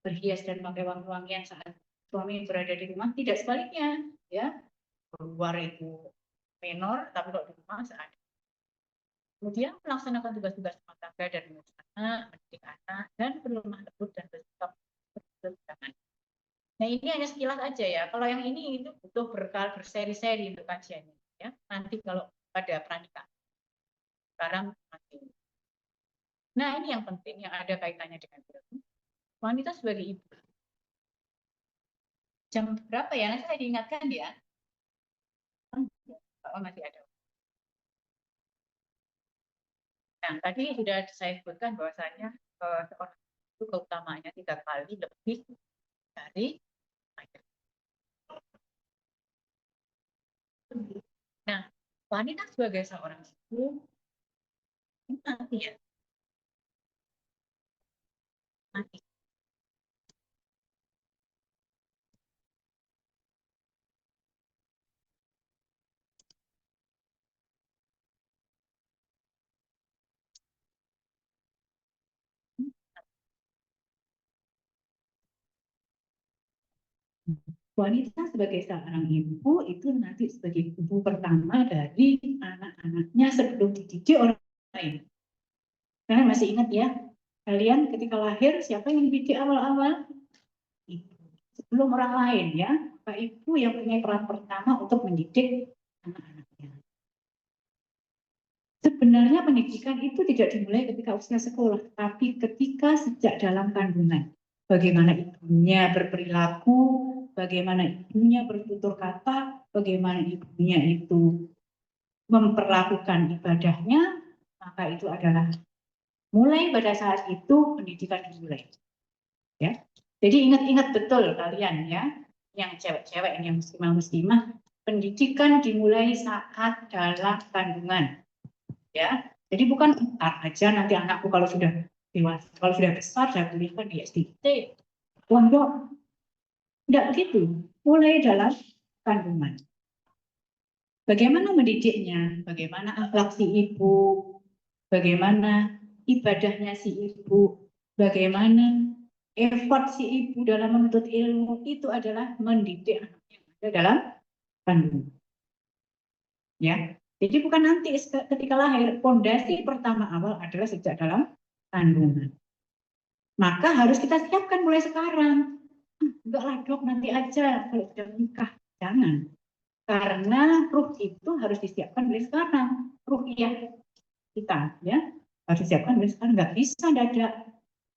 berhias dan pakai wangi-wangian saat suami berada di rumah, tidak sebaliknya, ya. Keluar itu menor, tapi kalau di rumah seadanya. Kemudian melaksanakan tugas-tugas rumah tangga dan mengurus anak, mendidik anak, dan berlemah lembut dan bersikap berkelanjutan. Nah, ini hanya sekilas aja, ya. Kalau yang ini itu butuh berseri-seri untuk kajiannya, ya. Nanti kalau pada pernikahan. Sekarang masih. Nah, ini yang penting, yang ada kaitannya dengan ilmu. Wanita sebagai ibu. Jam berapa ya? Nanti saya diingatkan, ya. Oh, masih ada. Nah, tadi sudah saya sebutkan bahwasanya seorang itu keutamaannya 3 kali lebih dari ayah. Nah, wanita sebagai seorang ibu mati, ya. Mati. Wanita sebagai seorang ibu itu nanti sebagai ibu pertama dari anak-anaknya sebelum dididik orang lain. Kalian masih ingat ya, kalian ketika lahir siapa yang dididik awal-awal? Ibu. Sebelum orang lain ya, Pak Ibu yang punya peran pertama untuk mendidik anak-anaknya. Sebenarnya pendidikan itu tidak dimulai ketika usia sekolah, tapi ketika sejak dalam kandungan. Bagaimana ibunya berperilaku, bagaimana ibunya bertutur kata, bagaimana ibunya itu memperlakukan ibadahnya, maka itu adalah mulai pada saat itu pendidikan dimulai. Ya, jadi ingat-ingat betul kalian ya, yang cewek-cewek, yang muslimah-muslimah, pendidikan dimulai saat dalam kandungan. Ya, jadi bukan aja nanti anakku kalau sudah dewasa, kalau sudah besar saya kuliahkan di SDT, pondok, tidak begitu. Mulai dalam kandungan. Bagaimana mendidiknya? Bagaimana akhlak si ibu? Bagaimana ibadahnya si ibu? Bagaimana effort si ibu dalam menuntut ilmu? Itu adalah mendidik anak yang ada dalam kandungan. Ya, jadi bukan nanti ketika lahir. Pondasi pertama awal adalah sejak dalam kandungan. Maka harus kita siapkan mulai sekarang. Enggak dok, nanti aja kalau sudah menikah. Jangan. Karena ruh itu harus disiapkan mulai sekarang. Ruhiyah kita ya harus disiapkan mulai sekarang. Nggak bisa dadak.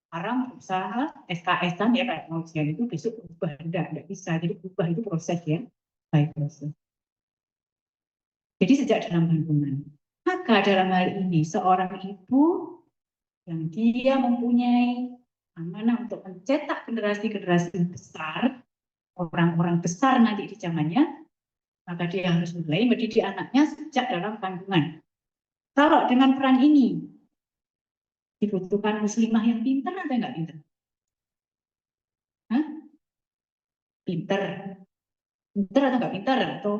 Sekarang berusaha SKS-an ya kayak ujian itu besok berubah. Enggak bisa. Jadi berubah itu proses ya. Baik proses. Jadi sejak dalam kandungan. Maka dalam hal ini seorang ibu yang dia mempunyai amanah untuk mencetak generasi-generasi besar, orang-orang besar nanti di zamannya, maka dia harus mulai mendidik anaknya sejak dalam kandungan. Kalau dengan peran ini dibutuhkan muslimah yang pintar atau enggak pintar? Hah? Pintar. Pintar atau enggak pintar? Atau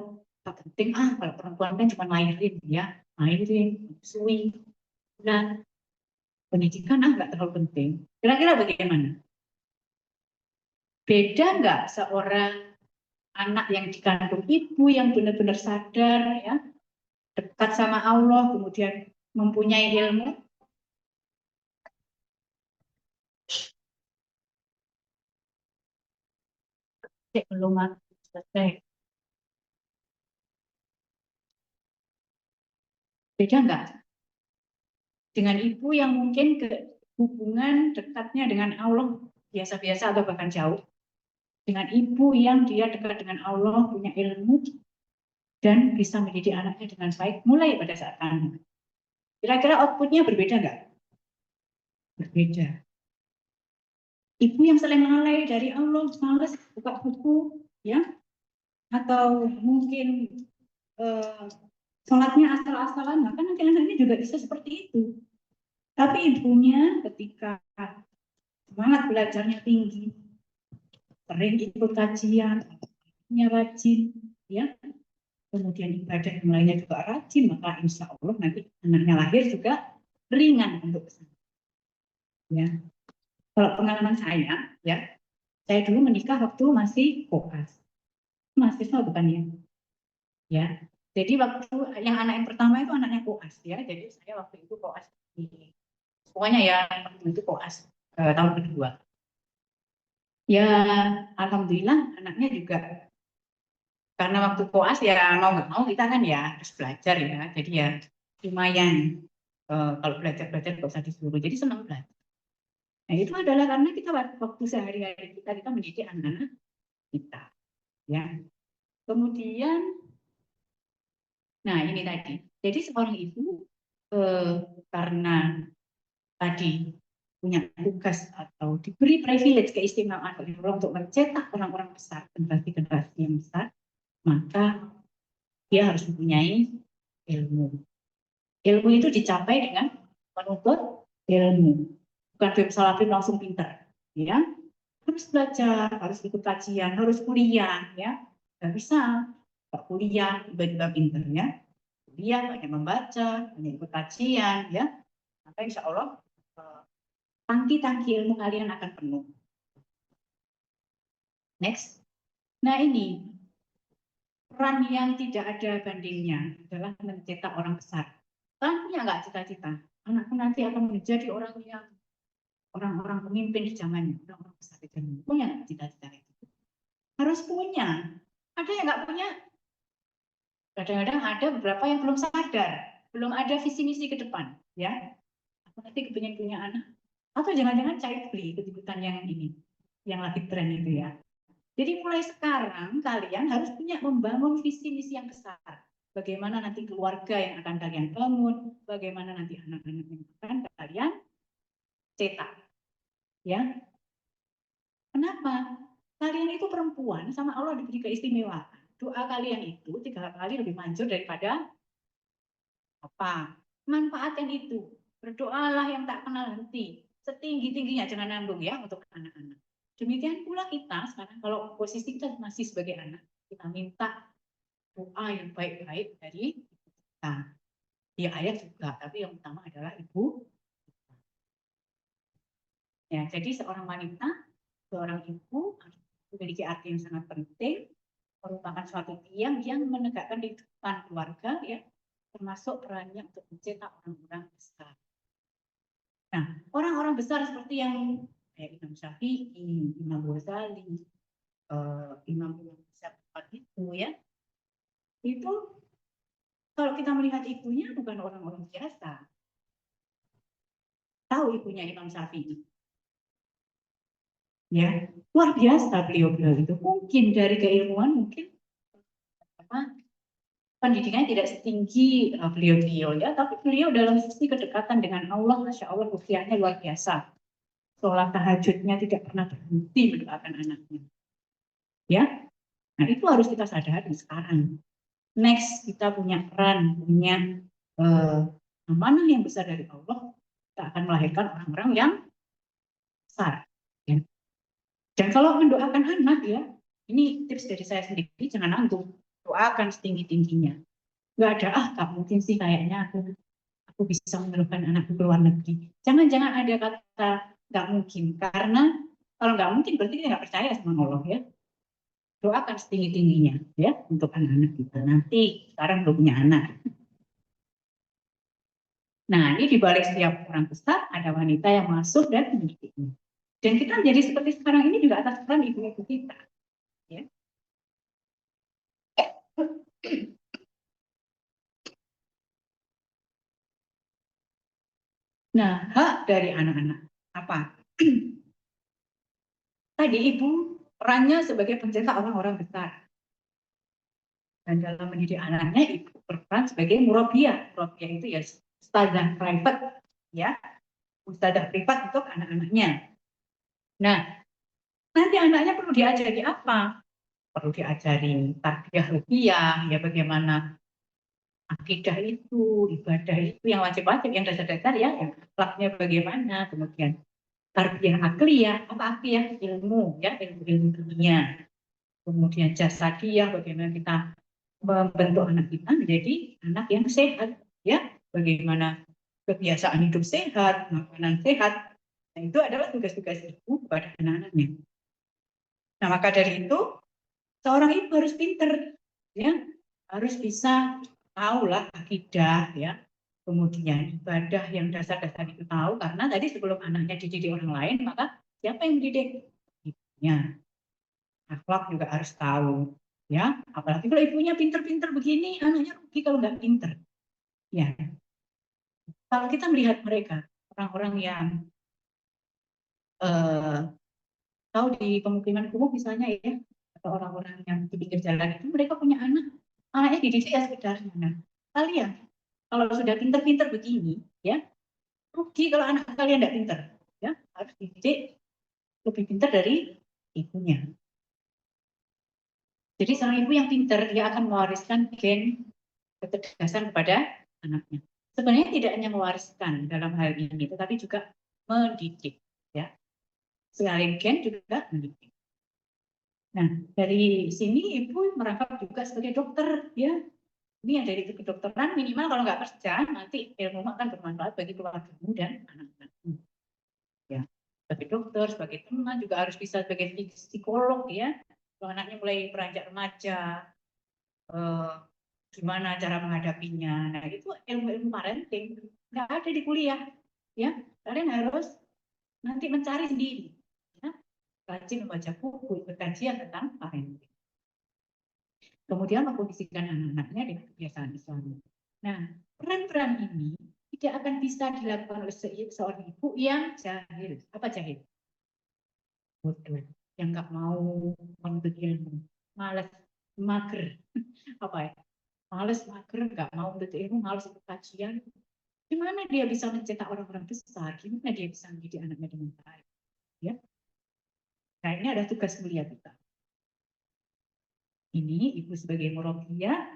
tak penting kalau perempuan kan cuma lahirin ya, lahirin, sui. Nah, pendidikan nggak terlalu penting. Kira-kira bagaimana? Beda nggak seorang anak yang dikandung ibu yang benar-benar sadar ya, dekat sama Allah, kemudian mempunyai ilmu? Belum selesai. Beda nggak? Dengan ibu yang mungkin hubungan dekatnya dengan Allah biasa-biasa atau bahkan jauh. Dengan ibu yang dia dekat dengan Allah, punya ilmu, dan bisa mendidik anaknya dengan baik mulai pada saat kandungan. Kira-kira outputnya berbeda nggak? Berbeda. Ibu yang sering lalai dari Allah, malas buka buku, ya, atau mungkin sholatnya asal-asalan, maka nanti anaknya juga bisa seperti itu. Tapi ibunya ketika semangat belajarnya tinggi, sering ikut kajian, rajin, ya, kemudian ibadah yang lainnya juga rajin, maka insya Allah nanti anaknya lahir juga ringan untuk kesana. Ya, kalau pengalaman saya, ya, saya dulu menikah waktu masih koas, mahasiswa bukan ya. Jadi waktu yang anak yang pertama itu anaknya koas, ya. Jadi saya waktu itu koas, pokoknya ya itu koas tahun kedua. Ya, alhamdulillah anaknya juga karena waktu koas ya mau nggak mau kita kan ya harus belajar ya, jadi ya lumayan kalau belajar nggak usah disuruh, jadi senang belajar. Nah itu adalah karena kita waktu sehari-hari kita mendidik anak-anak kita, ya. Kemudian, nah ini tadi, jadi seorang ibu karena tadi punya tugas atau diberi privilege keistimewaan oleh Allah untuk mencetak orang-orang besar, generasi-generasi yang besar, maka dia harus mempunyai ilmu. Ilmu itu dicapai dengan menuntut ilmu. Bukan film salah film langsung pintar, ya. Harus belajar, harus ikut kajian, harus kuliah, ya. Nggak bisa Pak kuliah tiba-tiba pintar, ya. Kuliah banyak membaca, banyak ikut kajian, ya. Maka insya Allah tangki-tangki ilmu kalian akan penuh. Next. Nah ini, peran yang tidak ada bandingnya adalah mencetak orang besar. Kalian punya nggak cita-cita? Anakku nanti akan menjadi orang-orang pemimpin di zamannya, orang-orang besar di zamannya. Punya nggak cita-cita itu? Harus punya. Ada yang nggak punya? Kadang-kadang ada beberapa yang belum sadar, belum ada visi misi ke depan. Ya, aku nanti kepingin punya anak. Atau jangan-jangan child free, ikut-ikutan yang ini, yang lagi tren itu ya. Jadi mulai sekarang kalian harus punya membangun visi misi yang besar. Bagaimana nanti keluarga yang akan kalian bangun, bagaimana nanti anak-anak yang akan kalian cetak. Ya, kenapa? Kalian itu perempuan sama Allah diberi keistimewaan. Doa kalian itu 3 kali lebih manjur daripada apa? Manfaatkan itu. Berdoalah yang tak kenal henti. Setinggi-tingginya, jangan nanggung ya untuk anak-anak. Demikian pula kita sekarang kalau posisi kita masih sebagai anak, kita minta doa yang baik-baik dari kita. Ya ayah juga, tapi yang utama adalah ibu. Ya, jadi seorang wanita, seorang ibu memiliki arti yang sangat penting, merupakan suatu tiang yang menegakkan kehidupan keluarga, ya, termasuk perannya untuk mencetak orang-orang besar. Nah, orang-orang besar seperti yang kayak Imam Syafi'i, Imam Ghazali, Imam besar itu ya, itu kalau kita melihat ibunya bukan orang-orang biasa. Tahu ibunya Imam Syafi'i? Ya, luar biasa beliau-beliau itu. Mungkin dari keilmuan mungkin apa, pendidikannya tidak setinggi beliau-beliau ya, tapi beliau dalam sisi kedekatan dengan Allah, Masya Allah, usianya luar biasa. Sholat tahajudnya tidak pernah berhenti mendoakan anaknya. Ya, nah itu harus kita sadari sekarang. Next, kita punya peran, punya amanah yang besar dari Allah. Kita akan melahirkan orang-orang yang besar. Ya. Dan kalau mendoakan anak ya, ini tips dari saya sendiri, jangan nanggung, doakan setinggi-tingginya. Nggak ada, tak mungkin sih kayaknya aku bisa mengeluarkan anakku ke luar negeri. Jangan-jangan ada kata nggak mungkin, karena kalau nggak mungkin berarti kita nggak percaya sama Allah ya. Doakan setinggi-tingginya ya untuk anak-anak kita. Nanti sekarang belum punya anak. Nah, ini di balik setiap orang besar ada wanita yang masuk dan mendidiknya. Dan kita menjadi seperti sekarang ini juga atas peran ibu-ibu kita. Ya. Nah, hak dari anak-anak apa? Tadi ibu perannya sebagai pencetak orang-orang besar. Dan dalam mendidik anaknya, ibu berperan sebagai murabiyah. Murabiyah itu ya ustadzah private, ya, ustadzah privat untuk anak-anaknya. Nah, nanti anaknya perlu diajari apa? Perlu diajari tarbiyah rupiah, ya bagaimana akidah itu, ibadah itu yang wajib-wajib, yang dasar-dasar ya, yang akhlaknya bagaimana, kemudian tarbiyah akliyah, apa akliyah? Ilmu, ya, ilmu-ilmu dunia. Kemudian jasadiyah, bagaimana kita membentuk anak kita menjadi anak yang sehat, ya, bagaimana kebiasaan hidup sehat, makanan sehat. Nah, itu adalah tugas-tugas ibu kepada anak-anaknya. Nah, maka dari itu seorang ibu harus pinter, ya, harus bisa tahu lah akidah, ya, kemudian ibadah yang dasar-dasar itu tahu, karena tadi sebelum anaknya dididik orang lain, maka siapa yang mendidik? Ibunya. Akhlak juga harus tahu, ya, apalagi kalau ibunya pinter-pinter begini, anaknya rugi kalau nggak pinter. Ya, kalau kita melihat mereka, orang-orang yang tahu di pemukiman kumuh misalnya ya, atau orang-orang yang di pinggir jalan itu, mereka punya anak, anaknya dididik ya sekedarnya. Nah, kalian kalau sudah pinter-pinter begini, ya, rugi kalau anak kalian tidak pinter, ya, harus dididik lebih pinter dari ibunya. Jadi seorang ibu yang pinter, dia akan mewariskan gen kecerdasan kepada anaknya. Sebenarnya tidak hanya mewariskan dalam hal ini, tetapi juga mendidik, ya. Selain gen juga mendidik. Nah, dari sini ibu merangkap juga sebagai dokter, ya. Ini yang dari kedokteran minimal kalau nggak kerja, nanti ilmu akan bermanfaat bagi keluargamu dan anak-anakmu. Ya, sebagai dokter, sebagai teman juga harus bisa sebagai psikolog, ya. Kalau anaknya mulai beranjak remaja, gimana cara menghadapinya. Nah, itu ilmu-ilmu parenting nggak ada di kuliah, ya. Kalian harus nanti mencari sendiri, ya. Rajin membaca buku, kajian tentang parenting. Kemudian mengkondisikan anak-anaknya dengan kebiasaan Islami. Nah, peran-peran ini tidak akan bisa dilakukan oleh seorang ibu yang jahil. Apa jahil? Bodoh, yang nggak mau menuntut ilmu, malas, mager, apa ya? Males, mager, nggak mau menuntut ilmu, malas ikut kajian. Gimana dia bisa mencetak orang-orang besar? Gimana dia bisa mendidik anaknya dengan baik? Ya, nah ini ada tugas mulia kita. Ini ibu sebagai murabbiah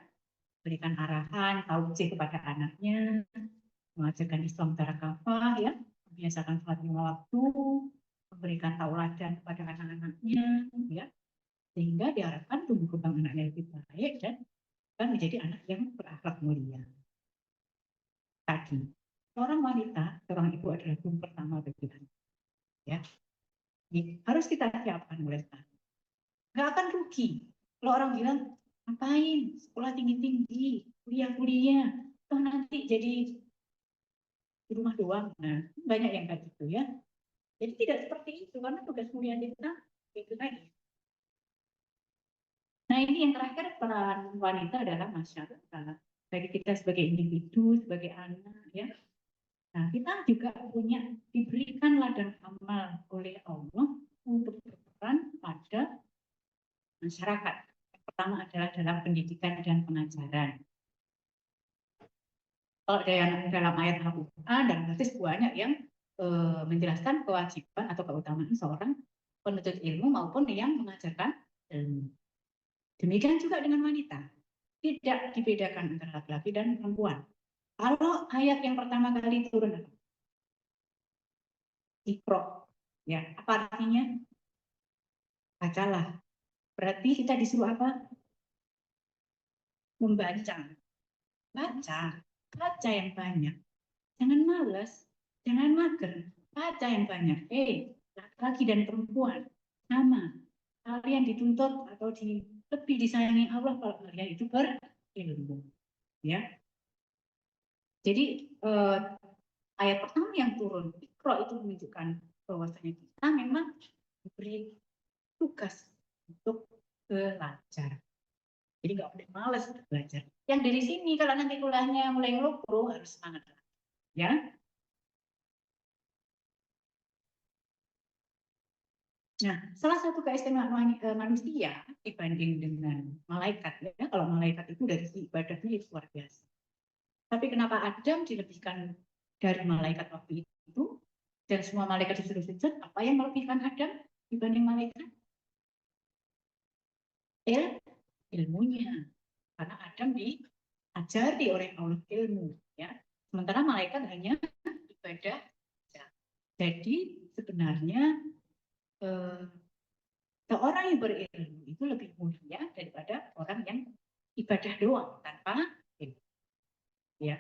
berikan arahan, tausiah kepada anaknya, mengajarkan Islam secara kafah, ya, membiasakan sholat lima waktu, memberikan tauladan kepada anak-anaknya, ya, sehingga diharapkan tumbuh kembang anaknya lebih baik dan akan menjadi anak yang berakhlak mulia. Tadi, seorang wanita, seorang ibu adalah guru pertama bagi anak, ya. Jadi, harus kita siapkan mulai sekarang. Nggak akan rugi kalau orang bilang, ngapain sekolah tinggi-tinggi, kuliah-kuliah, toh nanti jadi di rumah doang. Nah, banyak yang kayak gitu, ya. Jadi tidak seperti itu, karena tugas mulia kita itu tadi. Nah, ini yang terakhir, peran wanita adalah masyarakat. Bagi kita sebagai individu, sebagai anak, ya. Nah, kita juga diberikan ladang amal oleh Allah untuk berperan pada masyarakat. Yang pertama adalah dalam pendidikan dan pengajaran. Kalau dalam ayat Al-Quran dan hadis banyak yang menjelaskan kewajiban atau keutamaan seorang penuntut ilmu maupun yang mengajarkan ilmu. Demikian juga dengan wanita. Tidak dibedakan antara laki-laki dan perempuan. Kalau ayat yang pertama kali turun, Iqra, ya, apa artinya? Bacalah. Berarti kita disuruh apa? Membaca. Baca yang banyak. Jangan malas, jangan mager. Baca yang banyak. Laki-laki dan perempuan sama. Kalian dituntut atau lebih disayangi Allah kalau kalian itu berilmu. Ya. Jadi ayat pertama yang turun, Iqra, itu menunjukkan bahwasanya kita memang diberi tugas untuk belajar. Jadi nggak boleh malas untuk belajar. Yang dari sini kalau nanti kuliahnya mulai ngelupur harus semangat, ya. Nah, salah satu keistimewaan manusia dibanding dengan malaikat, ya, kalau malaikat itu dari sisi ibadahnya itu luar biasa. Tapi kenapa Adam dilebihkan dari malaikat waktu itu, dan semua malaikat disuruh sujud? Apa yang melebihkan Adam dibanding malaikat? Ilmunya. Karena Adam diajari oleh Allah ilmu, ya. Sementara malaikat hanya ibadah. Jadi sebenarnya seorang yang berilmu itu lebih mulia daripada orang yang ibadah doang tanpa ilmu. Ya.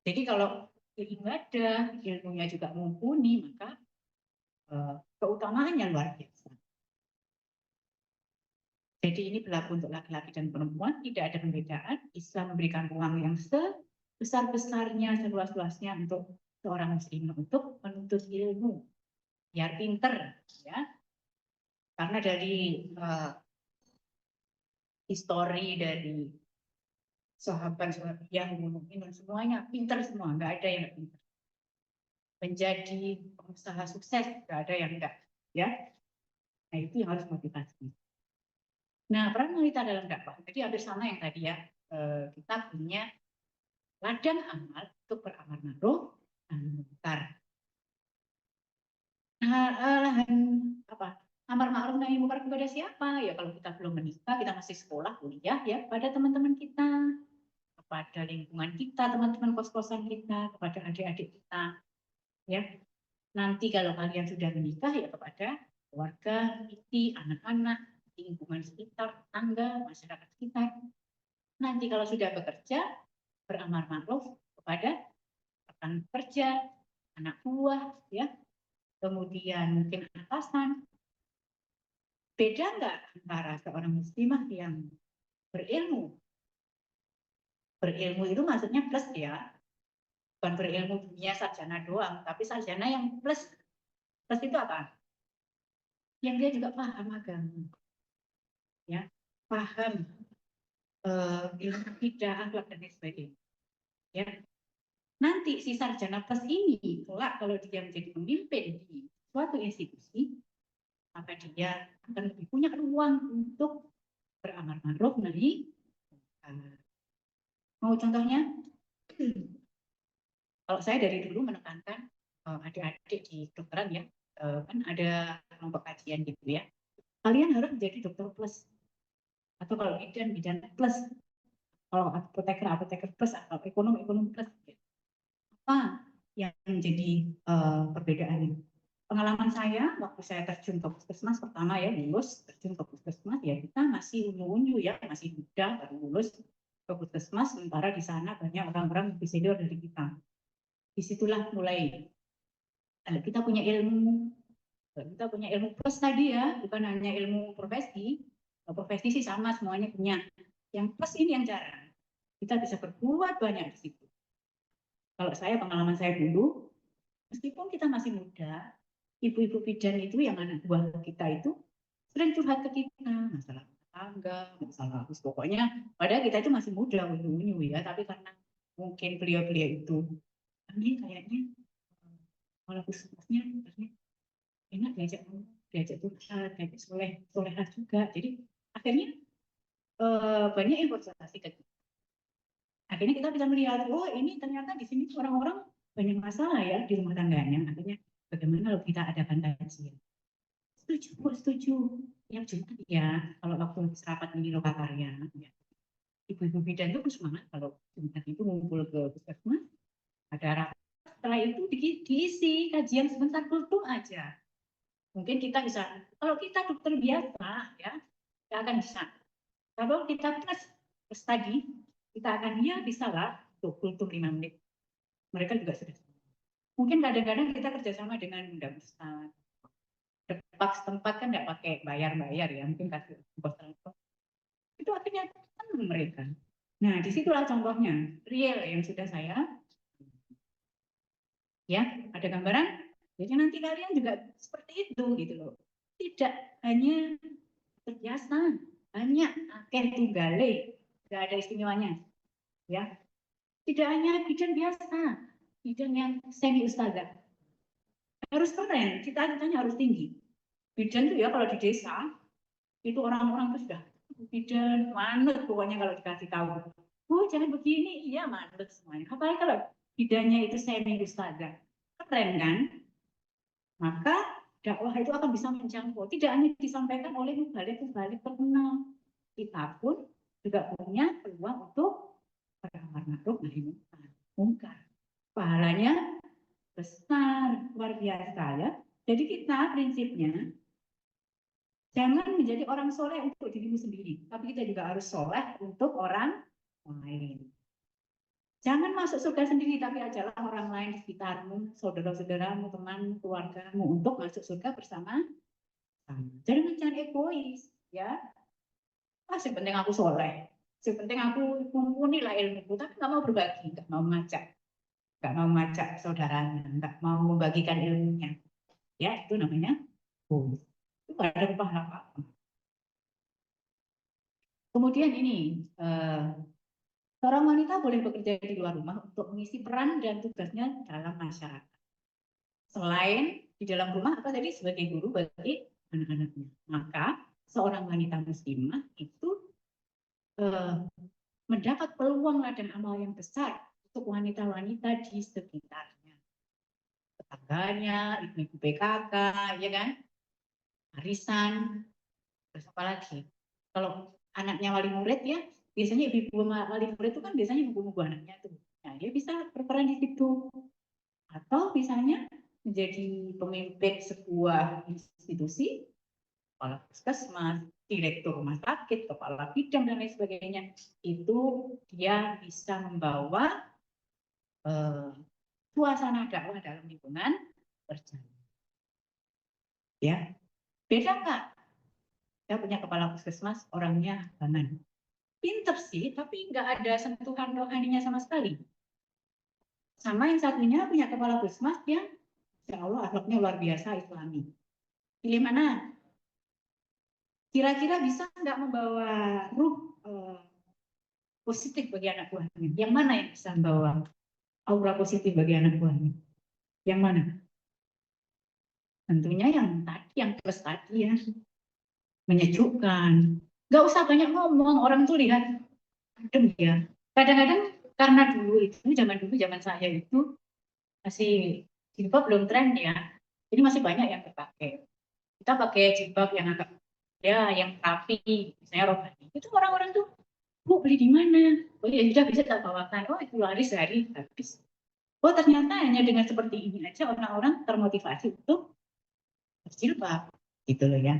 Jadi kalau ibadah, ilmunya juga mumpuni, maka keutamaannya luar biasa. Jadi ini berlaku untuk laki-laki dan perempuan, tidak ada perbedaan. Islam memberikan ruang yang sebesar-besarnya, seluas-luasnya untuk seorang muslim untuk menuntut ilmu, biar pinter, ya. Karena dari histori dari sahabat yang mungkin semuanya pinter semua, nggak ada yang nggak pinter. Menjadi pengusaha sukses, nggak ada yang enggak, ya. Nah, itu yang harus motivasi. Nah, peran wanita dalam dakwah, jadi hampir sama yang tadi, ya. Kita punya ladang amal untuk beramar ma'ruf nahi munkar. Lahan apa? Amar ma'ruf nahi munkar kepada siapa? Ya kalau kita belum menikah, kita masih sekolah, kuliah, ya, pada teman-teman kita, kepada lingkungan kita, teman-teman kos-kosan kita, kepada adik-adik kita, ya. Nanti kalau kalian sudah menikah, ya kepada keluarga, istri, anak-anak, lingkungan sekitar, tangga, masyarakat sekitar. Nanti kalau sudah bekerja, beramar ma'ruf kepada rekan kerja, anak buah, ya, kemudian mungkin atasan, Beda nggak antara seorang muslimah yang berilmu? Berilmu itu maksudnya plus ya, bukan berilmu dunia sarjana doang, tapi sarjana yang plus. Plus itu apa? Yang dia juga paham agama, ya, paham ilmu akidah, akhlak dan lain sebagainya. Ya, nanti si sarjana plus ini kelak kalau dia menjadi pemimpin di suatu institusi, maka dia akan lebih punya ruang untuk beramar ma'ruf nahi munkar. Mau contohnya? Kalau saya dari dulu menekankan adik-adik di kedokteran ya, kan ada kelompok kajian gitu ya. Kalian harus menjadi dokter plus, atau kalau bidan plus, kalau apoteker plus, atau ekonom plus. Apa yang menjadi perbedaannya? Pengalaman saya waktu saya terjun ke puskesmas pertama ya, lulus terjun ke puskesmas ya, kita masih unyu-unyu ya, masih muda baru lulus ke puskesmas, sementara di sana banyak orang-orang lebih senior dari kita. Disitulah mulai kita punya ilmu plus tadi ya, bukan hanya ilmu profesi. Profesi sih sama semuanya punya. Yang plus ini yang jarang. Kita bisa berbuat banyak di situ. Kalau pengalaman saya dulu, meskipun kita masih muda, ibu-ibu bidan itu yang anak buah kita itu sering curhat ke kita masalah tangga, masalah pokoknya. Padahal kita itu masih muda, unyu-unyu ya, tapi karena mungkin beliau-beliau itu, ini kayaknya kalau puskesmasnya enak diajak curhat, diajak solehah juga. Jadi akhirnya banyak investasi ke kita. Akhirnya kita bisa melihat, oh ini ternyata di sini orang-orang banyak masalah ya di rumah tangganya. Akhirnya bagaimana kalau kita adakan kajian? Setuju. Yang jelas ya, kalau waktu serapat mini lokakarya, ya, ibu-ibu bidan itu semangat kalau Jumat itu ngumpul ke puskesmas, ada rapat. Setelah itu diisi kajian sebentar kultum aja. Mungkin kita bisa, kalau kita dokter biasa ya, kita akan bisa. Kalau kita plus tadi, kita akan bisa lah kultum 5 menit. Mereka juga sudah. Mungkin kadang-kadang kita kerjasama dengan undang ustaz. Tempat kan nggak pakai bayar ya, mungkin kasih ongkos transport. Itu akhirnya senang mereka. Nah, disitulah contohnya real yang sudah saya. Ya, ada gambaran. Jadi nanti kalian juga seperti itu gitu loh. Tidak hanya terbiasa, banyak akeh tunggale, nggak ada istimewanya. Ya, tidak hanya bidan biasa, bidan yang semi ustazah. Harus keren, cita-citanya harus tinggi. Bidan itu ya kalau di desa, itu orang-orang itu sudah bidan, manut pokoknya kalau dikasih tahu. Oh jangan begini, iya manut semuanya. Apalagi kalau bidannya itu semi ustazah. Keren kan? Maka dakwah itu akan bisa menjangkau. Tidak hanya disampaikan oleh mubalik terkenal. Kita pun juga punya peluang untuk beramar ma'ruf nahi munkar. Pahalanya besar, luar biasa ya. Jadi kita prinsipnya jangan menjadi orang soleh untuk dirimu sendiri, tapi kita juga harus soleh untuk orang lain. Jangan masuk surga sendiri, tapi ajalah orang lain di sekitarmu, saudara-saudaramu, teman, keluargamu untuk masuk surga bersama. Jangan egois, ya. Yang penting aku soleh, yang penting aku mumpuni lah ilmuku, tapi nggak mau berbagi, nggak mau ngajak saudaranya, nggak mau membagikan ilmunya. Ya, itu namanya egois. Itu nggak ada apa-apa. Kemudian ini, seorang wanita boleh bekerja di luar rumah untuk mengisi peran dan tugasnya dalam masyarakat. Selain di dalam rumah, apa tadi sebagai guru bagi anak-anaknya. Maka seorang wanita muslimah itu mendapat peluang dan amal yang besar untuk wanita-wanita di sekitarnya. Tetangganya, ibu-ibu PKK, ya kan? Arisan, terus apa lagi? Kalau anaknya wali murid ya, biasanya ibu-ibu wali murid itu kan biasanya ibu-ibu anaknya tuh. Nah, dia bisa berperan di situ. Atau misalnya menjadi pemimpin sebuah institusi, kepala puskesmas, direktur rumah sakit, kepala bidang dan lain sebagainya, itu dia bisa membawa suasana dakwah dalam lingkungan berjalan. Ya, beda nggak? Saya punya kepala puskesmas, orangnya abangan. Pinter sih, tapi nggak ada sentuhan rohaninya sama sekali. Sama yang satunya punya kepala puskesmas yang, ya Allah, akhlaknya luar biasa Islami. Pilih mana? Kira-kira bisa nggak membawa ruh positif bagi anak buahnya? Yang mana yang bisa membawa aura positif bagi anak buahnya? Yang mana? Tentunya yang tadi, yang plus tadi ya. Menyejukkan. Nggak usah banyak ngomong, orang tuh lihat adem ya. Kadang-kadang karena dulu itu, zaman saya itu masih jilbab belum tren ya. Jadi masih banyak yang terpakai. Kita pakai jilbab yang agak ya yang rapi, misalnya rohani. Itu orang-orang tuh, Bu, beli di mana? Oh ya sudah bisa tak bawakan. Oh itu laris sehari habis. Oh ternyata hanya dengan seperti ini aja orang-orang termotivasi untuk berjilbab, gitu loh ya.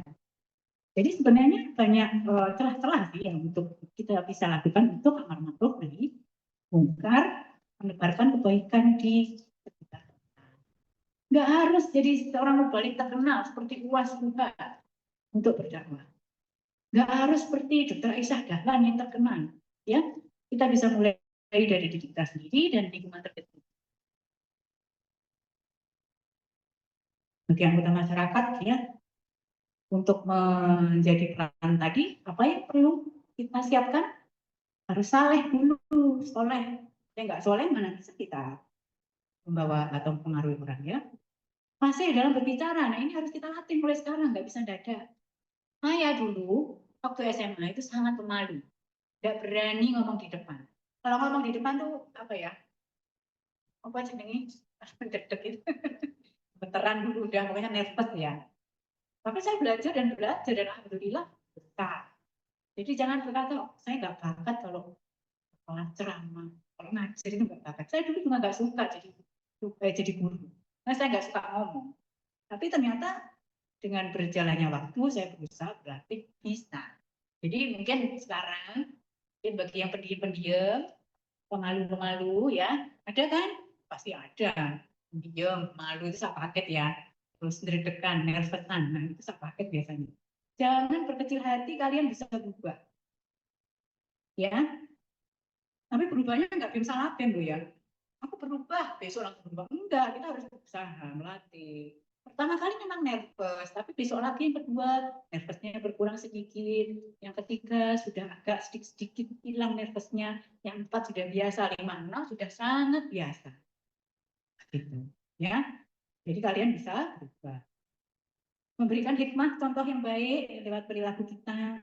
Jadi sebenarnya banyak celah-celah sih yang untuk kita bisa lakukan untuk amar ma'ruf nahi munkar, menebarkan kebaikan di sekitar. Nggak harus jadi seorang mubalik terkenal seperti Uwas juga untuk berdakwah. Nggak harus seperti Dr. Aisyah Dahlan yang terkenal. Ya, kita bisa mulai dari diri kita sendiri dan lingkungan terdekat. Bagi anggota masyarakat ya, untuk menjadi peran tadi, apa yang perlu kita siapkan? Harus saleh dulu, soleh. Yang nggak soleh mana bisa kita membawa atau mempengaruhi orang ya. Masih dalam berbicara, nah ini harus kita latih mulai sekarang, nggak bisa dadak. Saya dulu, waktu SMA itu sangat pemalu. Nggak berani ngomong di depan. Kalau ngomong di depan tuh, apa ya, apa jenenge, mendek-dek itu. Veteran dulu udah, pokoknya nervous ya. Tapi saya belajar dan alhamdulillah betah. Jadi jangan berkata, saya nggak bakat kalau ceramah, kalau ngajar itu nggak bakat. Saya dulu juga nggak suka jadi guru. Nah, saya nggak suka ngomong. Tapi ternyata dengan berjalannya waktu, saya berusaha berlatih bisa. Jadi mungkin sekarang, mungkin bagi yang pendiam-pendiam, pemalu-pemalu ya, ada kan? Pasti ada. Pendiam, malu itu saya paket ya. Terus deg-degan, nervousan, nah itu saya paket biasanya. Jangan berkecil hati, kalian bisa berubah. Ya, tapi berubahnya nggak bisa laten loh ya. Aku berubah, besok langsung berubah. Enggak, kita harus berusaha, melatih. Pertama kali memang nervous, tapi besok lagi yang kedua, nervousnya berkurang sedikit. Yang ketiga, sudah agak sedikit-sedikit hilang nervousnya. Yang empat sudah biasa, 5, 6 sudah sangat biasa. Gitu. Ya, jadi kalian bisa berubah. Memberikan hikmah, contoh yang baik lewat perilaku kita,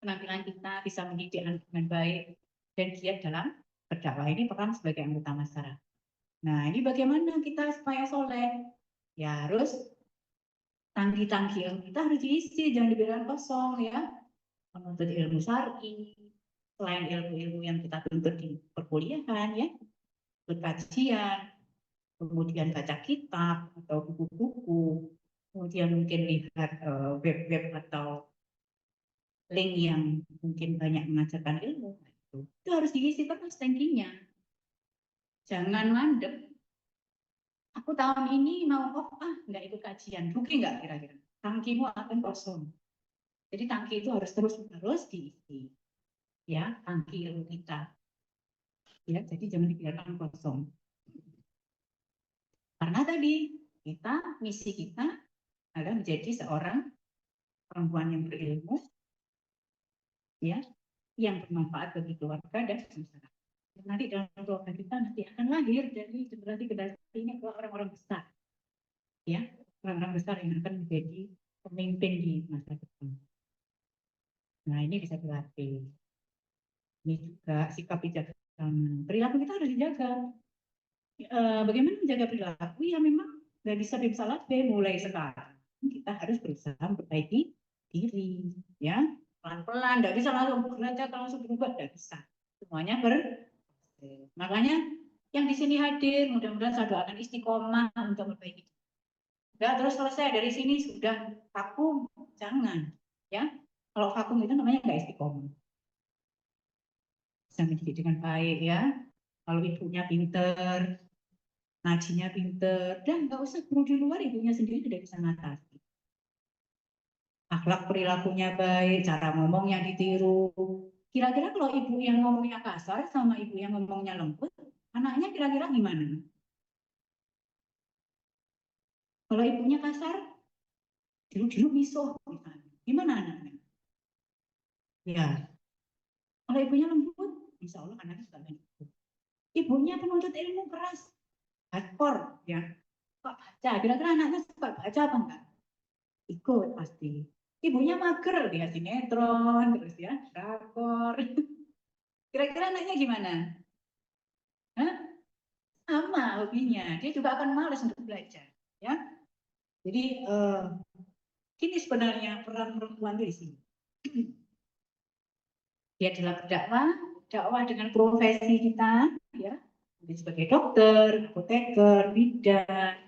penampilan kita bisa mendidik anak dengan baik dan giat dalam berdakwah. Ini peran sebagai anggota masyarakat. Nah, ini bagaimana kita supaya soleh? Ya harus tangki-tangki ilmu kita harus diisi, jangan dibiarkan kosong ya. Menuntut ilmu syar'i, selain ilmu-ilmu yang kita tuntut di perkuliahan ya, berkajian, kemudian baca kitab atau buku-buku, kemudian mungkin lihat web-web atau link yang mungkin banyak mengajarkan ilmu. Itu harus diisi terus tangkinya. Jangan mandek. Aku tahun ini mau nggak ikut kajian, rugi nggak kira-kira? Tangkimu akan kosong. Jadi tangki itu harus terus-menerus diisi, ya tangki ilmu kita. Ya, jadi jangan dibiarkan kosong. Karena tadi misi kita adalah menjadi seorang perempuan yang berilmu, ya, yang bermanfaat bagi keluarga dan masyarakat. Nanti dalam keluarga kita nanti akan lahir dari generasi ini orang-orang besar, ya, orang-orang besar yang akan menjadi pemimpin di masa depan. Nah, ini bisa dilatih. Ini juga sikap bijaksana. Perilaku kita harus dijaga. Bagaimana menjaga perilaku? Ya memang nggak bisa latih mulai sekarang. Kita harus berusaha memperbaiki diri, ya pelan-pelan. Nggak bisa langsung berubah, nggak bisa. Semuanya makanya yang di sini hadir, mudah-mudahan saya doakan istiqomah untuk memperbaiki. Nggak terus selesai dari sini sudah vakum, jangan. Ya, kalau vakum itu namanya nggak istiqomah. Bisa mendidik dengan baik ya. Kalau ibunya pinter, ngajinya pinter, dan nggak usah guru di luar, ibunya sendiri sudah bisa ngatasi. akhlak perilakunya baik, cara ngomongnya ditiru. Kira-kira kalau ibu yang ngomongnya kasar sama ibu yang ngomongnya lembut, anaknya kira-kira gimana? Kalau ibunya kasar, dulu misuh misalnya. Gimana anaknya? Ya, kalau ibunya lembut, insya Allah anaknya suka lembut. Ibunya penuntut ilmu keras, hardcore, ya. Suka baca, kira-kira anaknya suka baca apa enggak? Ikut pasti. Ibunya mager, dia sinetron, terus ya, drakor. Kira-kira anaknya gimana? Hah? Sama hobinya, dia juga akan malas untuk belajar, ya. Jadi ini sebenarnya peran perempuan di sini. Dia adalah berdakwah, dakwah dengan profesi kita, ya, sebagai dokter, apoteker, bidan,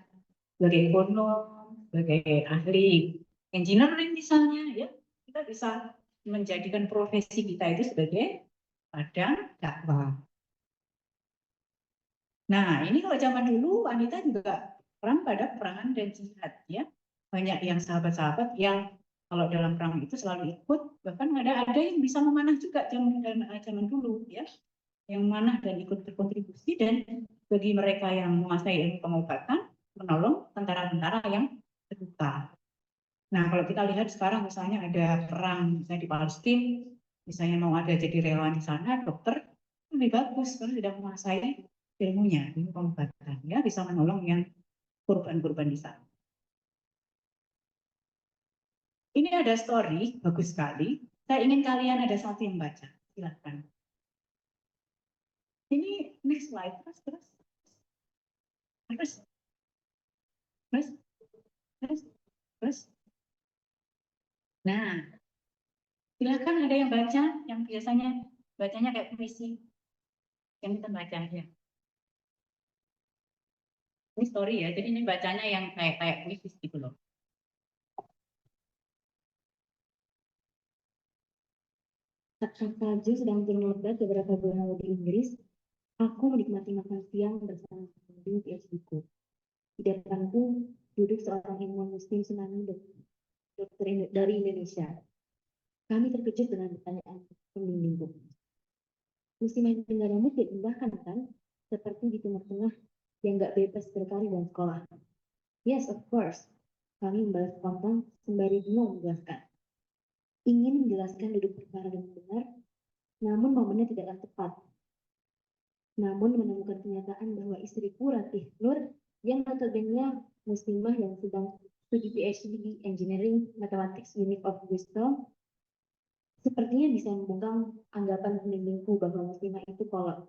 sebagai ekonom, sebagai ahli engineering misalnya, ya, kita bisa menjadikan profesi kita itu sebagai ladang dakwah. Nah, ini kalau zaman dulu wanita juga perang pada perangan dan jihad, ya. Banyak yang sahabat-sahabat yang kalau dalam perang itu selalu ikut, bahkan ada yang bisa memanah juga zaman dulu, ya, yang memanah dan ikut berkontribusi, dan bagi mereka yang menguasai ilmu pengobatan, menolong tentara-tentara yang terluka. Nah, kalau kita lihat sekarang misalnya ada perang misalnya di Palestina, misalnya mau ada jadi relawan di sana, dokter, lebih bagus karena sudah menguasai ilmunya, ilmu pengobatan, ya, bisa menolong yang korban-korban di sana. Ini ada story, bagus sekali. Saya ingin kalian ada satu yang baca. Silakan. Ini next slide, terus. Nah, silakan ada yang baca, yang biasanya bacanya kayak puisi. Yang kita baca ya. Ini story ya, jadi ini bacanya yang kayak puisi gitu loh. Saat salju sedang turun lebat beberapa bulan lalu di Inggris, aku menikmati makan siang bersama pembimbing PhD-ku. Di depanku duduk seorang ilmuwan muslim tsunami dokter dari Indonesia. Kami terkejut dengan pertanyaan pembimbingku. Muslimah yang tinggal rambut tidak indahkan kan? Seperti di Timur Tengah yang gak bebas berkarir dan sekolah. Yes, of course. Kami membalas spontan sembari bingung menjelaskan. Ingin menjelaskan duduk perkara dengan benar, namun momennya tidaklah tepat. Namun menemukan kenyataan bahwa istriku Ratih Nur yang notabene muslimah yang sedang studi PhD di Engineering Mathematics Unit of Bristol sepertinya bisa membungkam anggapan pembimbingku bahwa muslimah itu kolot,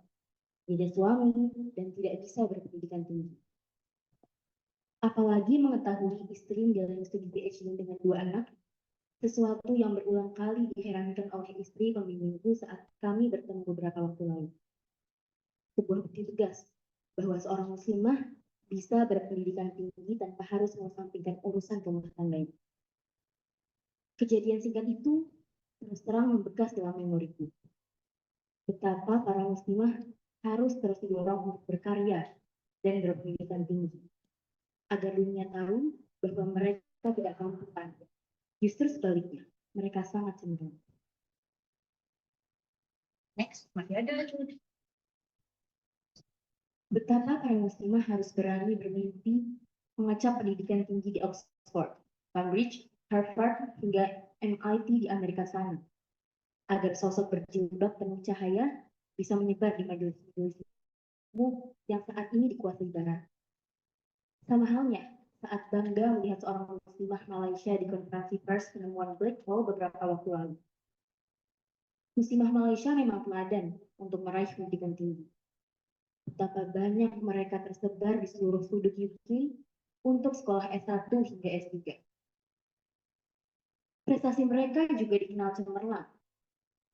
tidak suami, dan tidak bisa berpendidikan tinggi. Apalagi mengetahui istri menjalani studi PhD dengan 2 anak, sesuatu yang berulang kali diherankan oleh istri pembimbingku saat kami bertemu beberapa waktu lalu. Sebuah bukti tegas bahwa seorang muslimah bisa berpendidikan tinggi tanpa harus mengesampingkan urusan rumah tangganya. Kejadian singkat itu terus terang membekas dalam memoriku. Betapa para muslimah harus terus didorong untuk berkarya dan berpendidikan tinggi, agar dunia tahu bahwa mereka tidak mampu pandai. Justru sebaliknya, mereka sangat cenderung. Next, masih ada. Betapa para muslimah harus berani bermimpi mengacak pendidikan tinggi di Oxford, Cambridge, Harvard, hingga MIT di Amerika sana, agar sosok berjilbab penuh cahaya bisa menyebar di majelis-majelis yang saat ini dikuasai Barat. Sama halnya saat bangga melihat seorang muslimah Malaysia di konferensi pers penemuan black hole beberapa waktu lalu. Muslimah Malaysia memang teladan untuk meraih pendidikan tinggi. Betapa banyak mereka tersebar di seluruh sudut UK untuk sekolah S1 hingga S3. Prestasi mereka juga dikenal cemerlang,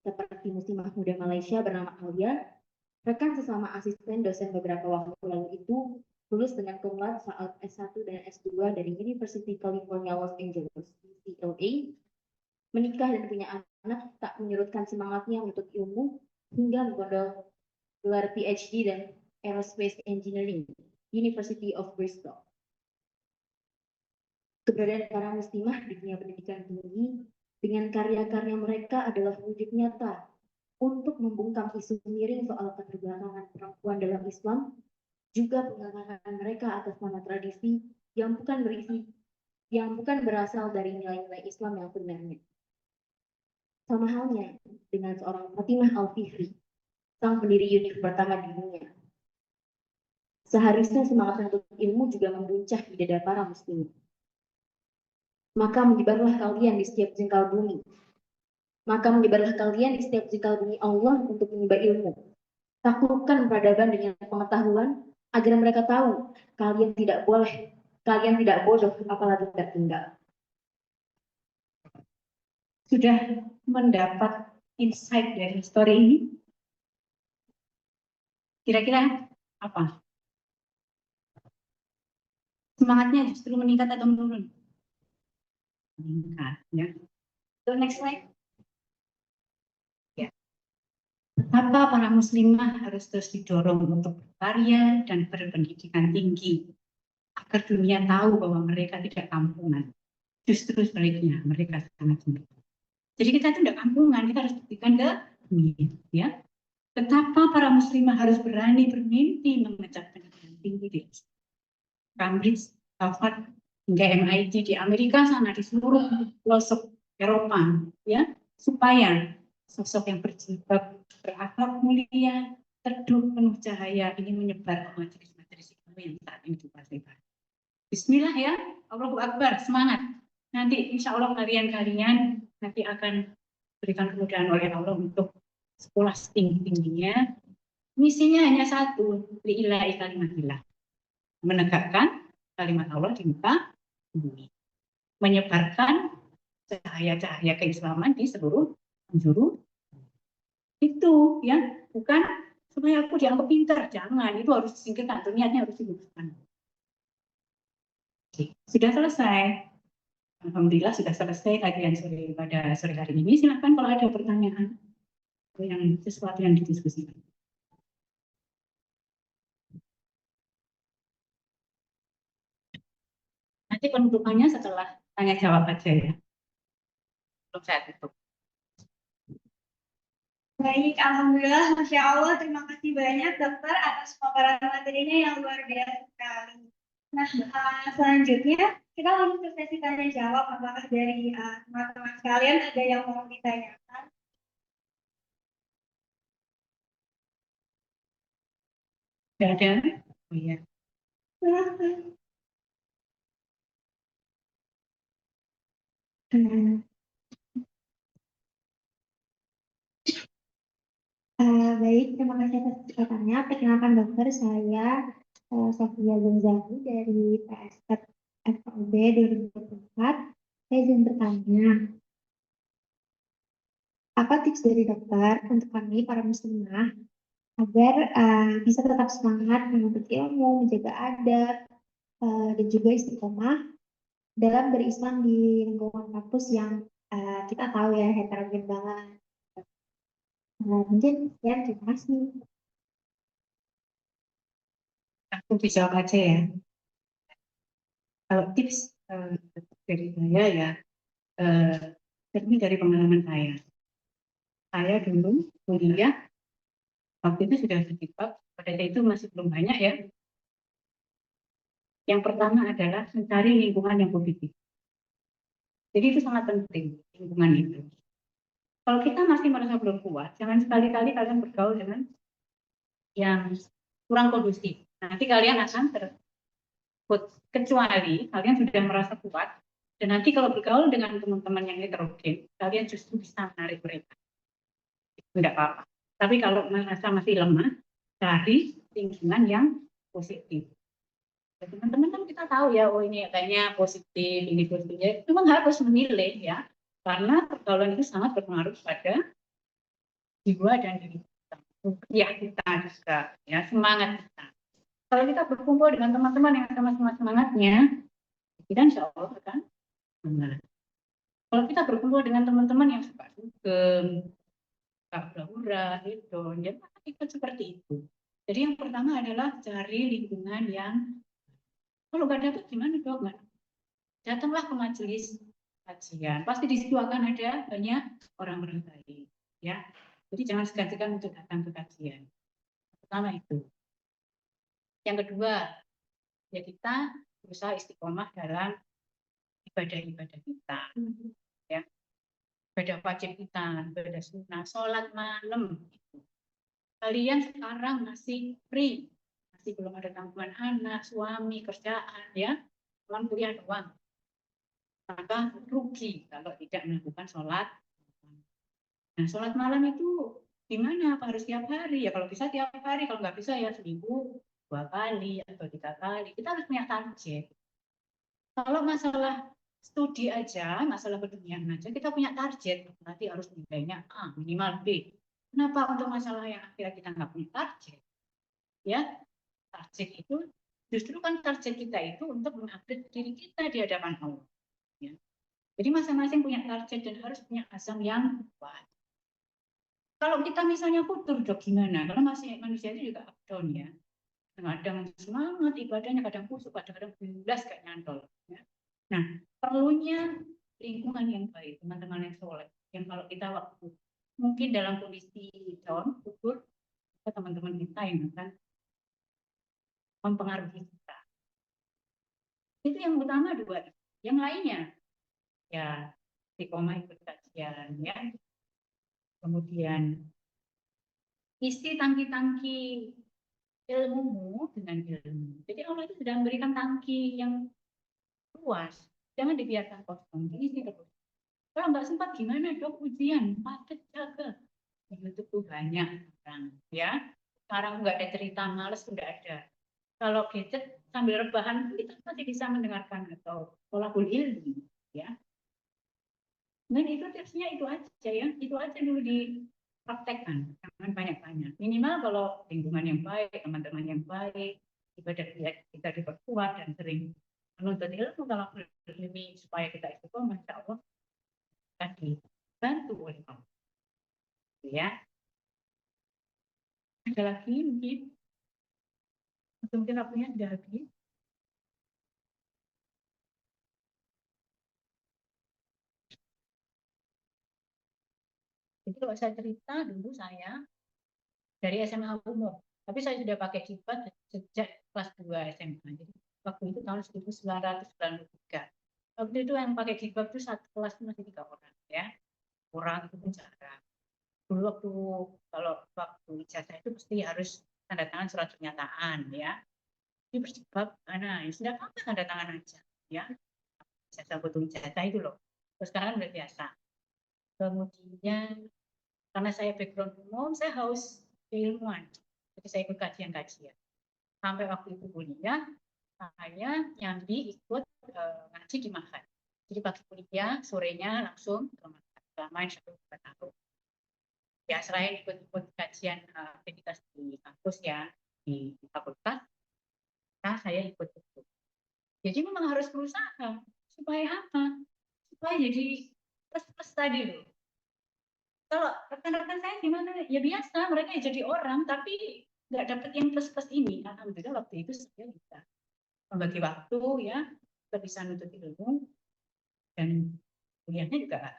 seperti muslimah muda Malaysia bernama Alia, rekan sesama asisten dosen beberapa waktu lalu itu lulus dengan cum laude saat S1 dan S2 dari University California Los Angeles, UCLA, menikah dan punya anak tak menyurutkan semangatnya untuk ilmu hingga menggondol gelar PhD dan Aerospace Engineering, University of Bristol. Keberadaan para muslimah di dunia pendidikan tinggi dengan karya-karya mereka adalah wujud nyata untuk membungkam isu miring soal keterbelakangan perempuan dalam Islam, juga penganggaran mereka atas nama tradisi yang bukan berasal dari nilai-nilai Islam yang sebenarnya. Sama halnya dengan seorang Fatimah Al-Fihri, sang pendiri UNIF pertama di dunia. Seharusnya semangat untuk ilmu juga membuncah di dada para muslimin. Maka menyebarlah kalian di setiap jengkal bumi. Maka menyebarlah kalian di setiap jengkal bumi Allah untuk menyebar ilmu. Taklukkan peradaban dengan pengetahuan agar mereka tahu kalian tidak bodoh apalagi tertinggal. Sudah mendapat insight dari story ini? Kira-kira apa? Semangatnya justru meningkat atau menurun? Meningkat, ya. So, next slide. Ya. Betapa para muslimah harus terus didorong untuk berkarya dan berpendidikan tinggi agar dunia tahu bahwa mereka tidak kampungan. Justru sebaliknya, mereka sangat sempurna. Jadi kita itu tidak kampungan, kita harus buktikan ke dunia, ya. Betapa para muslimah harus berani bermimpi mengejar pendidikan tinggi di Cambridge, Harvard, hingga MIT di Amerika sana, di seluruh pelosok Eropa, ya, supaya sosok yang berjilbab, berakhlak mulia, teduh, penuh cahaya ini menyebar ke majelis-majelis ilmu yang saat ini difasilitasi. Bismillah ya, Allahu Akbar, semangat. Nanti insya Allah kalian nanti akan berikan kemudahan oleh Allah untuk sekolah setinggi-tingginya. Misinya hanya satu, li'ilahi kalimatillah. Menegakkan kalimat Allah di muka bumi. Menyebarkan cahaya-cahaya keislaman di seluruh penjuru. Itu ya, bukan supaya aku dianggap pintar, jangan, itu harus disingkirkan, niatnya harus diluruskan. Sudah selesai. Alhamdulillah sudah selesai kajian pada sore hari ini. Silakan kalau ada pertanyaan yang sesuatu yang didiskusikan. Nanti penutupannya setelah tanya jawab aja ya. Belum saya tutup. Baik, Alhamdulillah, Masya Allah, terima kasih banyak dokter atas paparan materinya yang luar biasa sekali. Nah, selanjutnya kita langsung ke sesi tanya jawab. Apakah dari teman-teman sekalian ada yang mau ditanyakan? Tidak ada? Oh iya. Silahkan. Baik, terima kasih atas kesempatannya. Perkenalkan dokter, saya Sofia Gonzali dari PSK FOB 2024. Saya izin bertanya, apa tips dari dokter untuk kami para muslimah agar bisa tetap semangat menuntut ilmu, menjaga adab, dan juga istiqomah dalam berislam di lingkungan kampus yang kita tahu ya heterogen banget. Mungkin ya, terima kasih. Aku bisa jawab aja ya. Kalau tips dari saya ya, ini dari pengalaman saya. Saya dulu kuliah, waktu itu sudah sedikit, pada saat itu masih belum banyak ya. Yang pertama adalah mencari lingkungan yang positif. Jadi itu sangat penting, lingkungan itu. Kalau kita masih merasa belum kuat, jangan sekali-kali kalian bergaul dengan yang kurang kondusif. Nanti kalian akan terput, kecuali kalian sudah merasa kuat, dan nanti kalau bergaul dengan teman-teman yang heterogen, kalian justru bisa menarik mereka. Tidak apa-apa. Tapi kalau merasa masih lemah, cari lingkungan yang positif. Teman-teman kan kita tahu ya, oh ini kayaknya positif, ini positifnya. Memang harus memilih ya, karena pergaulan itu sangat berpengaruh pada jiwa dan diri kita. Ya kita juga, ya semangat kita. Kalau kita berkumpul dengan teman-teman yang sama-sama semangatnya, kita insya Allah akan semangat. Kalau kita berkumpul dengan teman-teman yang suka dugem, suka hura-hura, hedon, ya ikut seperti itu. Jadi yang pertama adalah cari lingkungan yang kalau nggak dapat gimana dong? datanglah ke majelis kajian. Pasti di situ akan ada banyak orang-orang baik, ya. Jadi jangan segan-segan untuk datang ke kajian. Pertama itu. Yang kedua, ya kita berusaha istiqomah dalam ibadah-ibadah kita, ya. Ibadah wajib kita, ibadah sunnah, sholat malam. Kalian sekarang masih free, masih belum ada tanggungan anak, suami, kerjaan, ya, cuma kuliah doang. Maka rugi kalau tidak melakukan sholat. Nah, sholat malam itu gimana? Apa harus tiap hari? Ya kalau bisa tiap hari, kalau nggak bisa ya seminggu 2 kali atau 3 kali. Kita harus punya target. Kalau masalah studi aja, masalah keduniaan aja, kita punya target. Nanti harus nilainya A, minimal B. Kenapa untuk masalah yang akhirnya kita nggak punya target? Ya, target itu justru kan target kita itu untuk mengupdate diri kita di hadapan Allah. Ya. Jadi masing-masing punya target dan harus punya azam yang kuat. Kalau kita misalnya futur, dok gimana? Karena manusia itu juga up down ya. Kadang semangat ibadahnya, kadang kusuk, kadang-kadang belas kayak nyantol. Ya. Nah, perlunya lingkungan yang baik, teman-teman yang soleh. Yang kalau kita waktu mungkin dalam kondisi down, futur, teman-teman kita yang akan mempengaruhi kita. Itu yang utama dua. Yang lainnya, ya istiqomah ikut kajian, ya. Kemudian isi tangki-tangki ilmumu dengan ilmu. Jadi Allah itu sudah memberikan tangki yang luas. Jangan dibiarkan kosong, diisi terus. Kalau nggak sempat gimana dok ujian? Padat jaga. Di YouTube tuh banyak orang, ya. Sekarang nggak ada cerita males, nggak ada. Kalau gadget sambil rebahan kita masih bisa mendengarkan atau tolakul ilmi, ya. Dan itu tipsnya itu aja ya, itu aja dulu dipraktekkan, jangan banyak-banyak. Minimal kalau lingkungan yang baik, teman-teman yang baik, ibadah kita diperkuat dan sering menuntut ilmu kalau ilmi supaya kita istiqomah, insya Allah akan dibantu oleh Allah. Ya, ada lagi mungkin waktunya sudah habis. Jadi kalau saya cerita dulu saya dari SMA umum, tapi saya sudah pakai jilbab sejak kelas 2 SMA. Jadi waktu itu tahun 1993. Waktu itu yang pakai jilbab itu satu kelas masih 3 orang, ya. Orang itu pun jarang. Dulu kalau waktu ijazah itu pasti harus tanda tangan surat pernyataan, ya. Ini berjilbab, mana? Ya sudah kamu tanda tangan aja, ya. Ijazah foto ijazah itu loh. Terus sekarang udah biasa. Kemudian karena saya background umum, saya haus keilmuan. Jadi saya ikut kajian-kajian. Sampai waktu itu kuliah, saya nyambi ikut ngaji di Mahad. Jadi pagi kuliah, sorenya langsung ke Mahad. Selama insya Allah. Ya selain ikut kajian aktivitas di kampus ya, di fakultas, nah saya ikut itu. Jadi memang harus berusaha. Supaya apa? Supaya jadi plus-plus tadi loh. Kalau rekan-rekan saya gimana? Ya biasa, mereka ya jadi orang, tapi nggak dapat yang plus-plus ini. Alhamdulillah waktu itu saya bisa membagi waktu, ya, kita bisa nuntut ilmu, dan kuliahnya juga.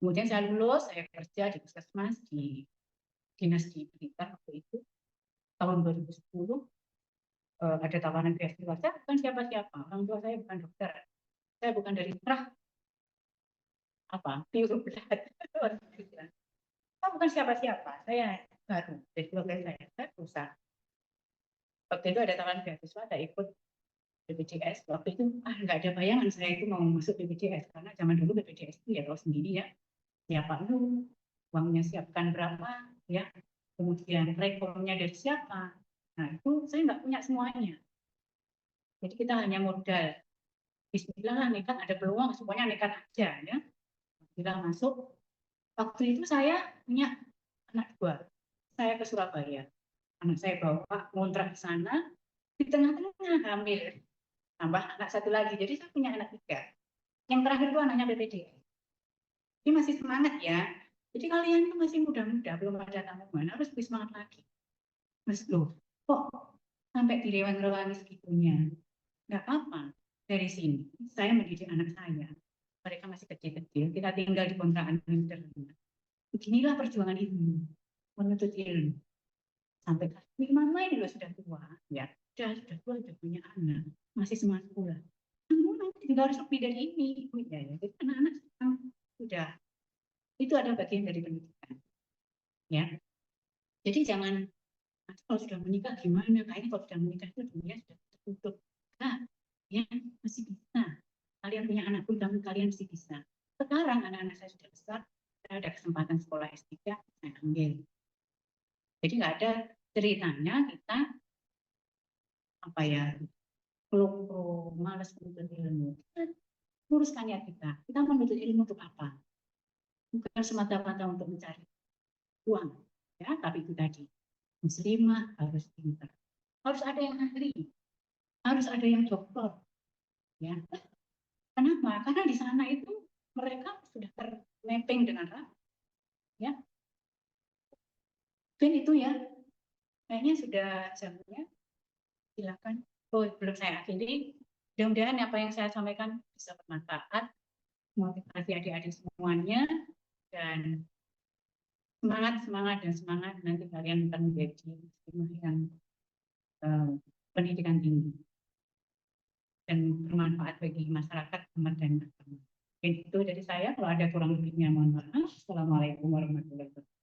Kemudian saya lulus, saya kerja di puskesmas, di dinas di Blitar waktu itu, tahun 2010, ada tawaran beasiswa. Saya bukan siapa-siapa, orang tua saya bukan dokter, saya bukan dari birokrat. Saya bukan siapa-siapa, saya baru dari keluarga saya berusaha. Waktu itu ada tawaran beasiswa, saya ikut BPJS. Waktu itu nggak ada bayangan saya itu mau masuk BPJS, karena zaman dulu BPJS itu ya tahu sendiri ya, siapa lu, uangnya siapkan berapa, ya, kemudian rekomnya dari siapa. Nah itu saya nggak punya semuanya. Jadi kita hanya modal. Bismillah nekat, ada peluang, semuanya nekat aja ya. Bila masuk, waktu itu saya punya anak 2. Saya ke Surabaya. Anak saya bawa ngontrak di sana, di tengah-tengah hamil. Tambah anak 1 lagi, jadi saya punya anak 3. Yang terakhir itu anaknya BPJS. Ini masih semangat ya. Jadi kalian itu masih muda-muda, belum ada tanggungan, harus lebih semangat lagi. Mas loh, kok sampai direwan-rewangi segitunya? Nggak apa-apa. dari sini saya mendidik anak saya, mereka masih kecil-kecil, kita tinggal di kontrakan sederhana. Beginilah perjuangan ibu menuntut ilmu. Sampai mama ini loh sudah tua, ya sudah tua, sudah punya anak, masih semangat pula. Kamu nanti juga harus lebih dari ini, ya. Jadi anak-anak sudah, itu ada bagian dari pendidikan, ya. Jadi jangan kalau sudah menikah gimana? Kayaknya kalau sudah menikah itu dunia sudah tertutup. Nah, ya masih bisa. Kalian punya anak pun kalian masih bisa. Sekarang anak-anak saya sudah besar, saya ada kesempatan sekolah S3, saya ambil. Jadi nggak ada ceritanya kita apa ya, pro malas menuntut ilmu. Kita luruskan niat kita. Kita menuntut ilmu untuk apa? Bukan semata-mata untuk mencari uang, ya. Tapi itu tadi, muslimah harus pintar, harus ada yang ahli, harus ada yang dokter, ya. Kenapa? Karena di sana itu mereka sudah termapping dengan rapi, ya. Dan itu ya, kayaknya sudah jamnya. Silakan. Oh, belum saya akhiri. Mudah-mudahan apa yang saya sampaikan bisa bermanfaat, motivasi adik-adik semuanya, dan semangat nanti kalian akan menjadi yang pendidikan tinggi dan bermanfaat bagi masyarakat umat dan agama. Itu dari saya. Kalau ada kurang lebihnya mohon maaf. Assalamualaikum warahmatullahi wabarakatuh.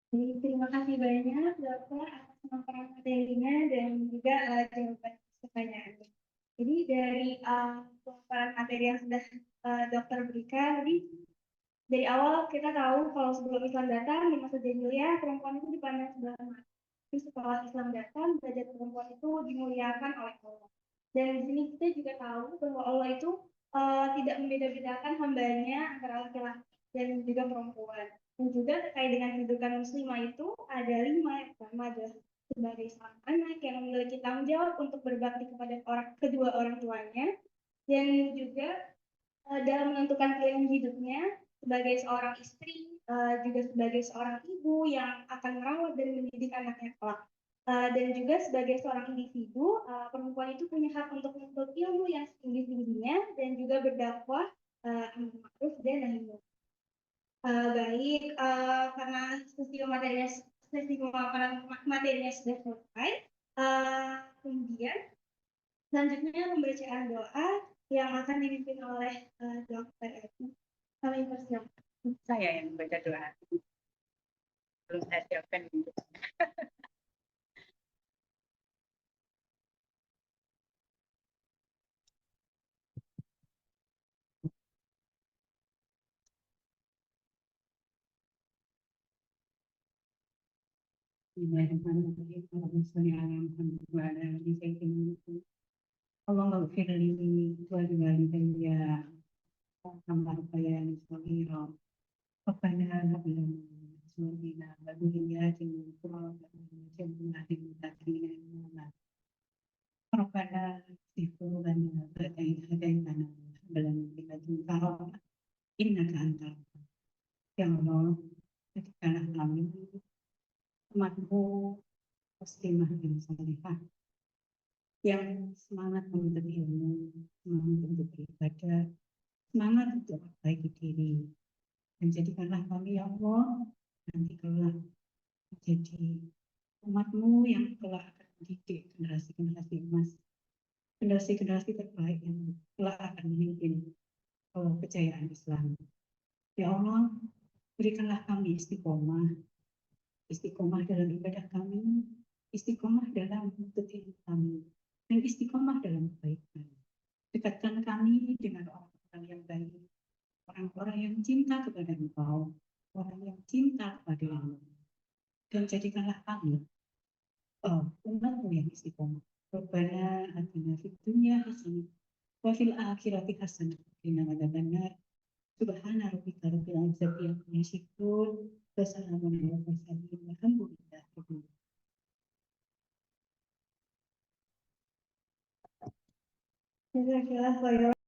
Terima kasih banyak dokter atas pemaparan materinya dan juga jawaban pertanyaannya. Jadi dari pemaparan materi yang sudah dokter berikan, jadi dari awal kita tahu kalau sebelum Islam datang di masa jahiliyah perempuan itu dipandang sebelah mata. Tapi setelah Islam datang, derajat perempuan itu dimuliakan oleh Allah. Dan di sini kita juga tahu bahwa Allah itu tidak membeda-bedakan hambanya antara laki-laki dan juga perempuan. Dan juga terkait dengan kehidupan muslimah itu ada 5. Yang pertama adalah sebagai seorang anak yang memiliki tanggung jawab untuk berbakti kepada kedua orang tuanya, dan juga dalam menentukan pilihan hidupnya sebagai seorang istri, juga sebagai seorang ibu yang akan merawat dan mendidik anaknya kelak. Dan juga sebagai seorang individu, perempuan itu punya hak untuk menuntut ilmu yang setinggi-tingginya dan juga berdakwah amar ma'ruf dan nahi munkar. Baik, karena sesi materinya sudah selesai, kemudian selanjutnya pembacaan doa yang akan dipimpin oleh Dr. Eti. Kami persilakan. Saya yang membaca doa. Belum saya siapkan untuk Allahumma ighfir li wa li walidayya kama rabbayani shaghira. Rabbana hab lana min azwajina wa dhurriyyatina qurrata a'yun waj'alna lil muttaqina imama. Rabbana ighfir lana ba'da idh hadaytana wa hab lana min ladunka rahmah innaka antal wahhab. Ya Allah, jadikanlah kami umat-Mu muslimah dan salihah yang semangat menuntut ilmu, semangat untuk beribadah, semangat untuk memperbaiki diri. Dan jadikanlah kami, ya Allah, nanti kelak menjadi umat-Mu yang kelak akan mendidik generasi-generasi emas, generasi-generasi terbaik yang kelak akan memimpin kejayaan Islam. Ya Allah, berikanlah kami istiqomah dalam ibadah kami, istiqomah dalam menuntut ilmu kami, dan istiqomah dalam kebaikan. Dekatkan kami dengan orang-orang yang baik, orang-orang yang cinta kepada Engkau, orang yang cinta kepada Allah. Dan jadikanlah kami umat-Mu yang istiqomah. Rabbana atina fid dunya hasanah wa fil akhirati hasanah wa qina adzabannar. Subhana rabbika rabbil izzati amma yasifun wa salamun alal mursalin walhamdulillahi rabbil alamin. Jazakallah khairan.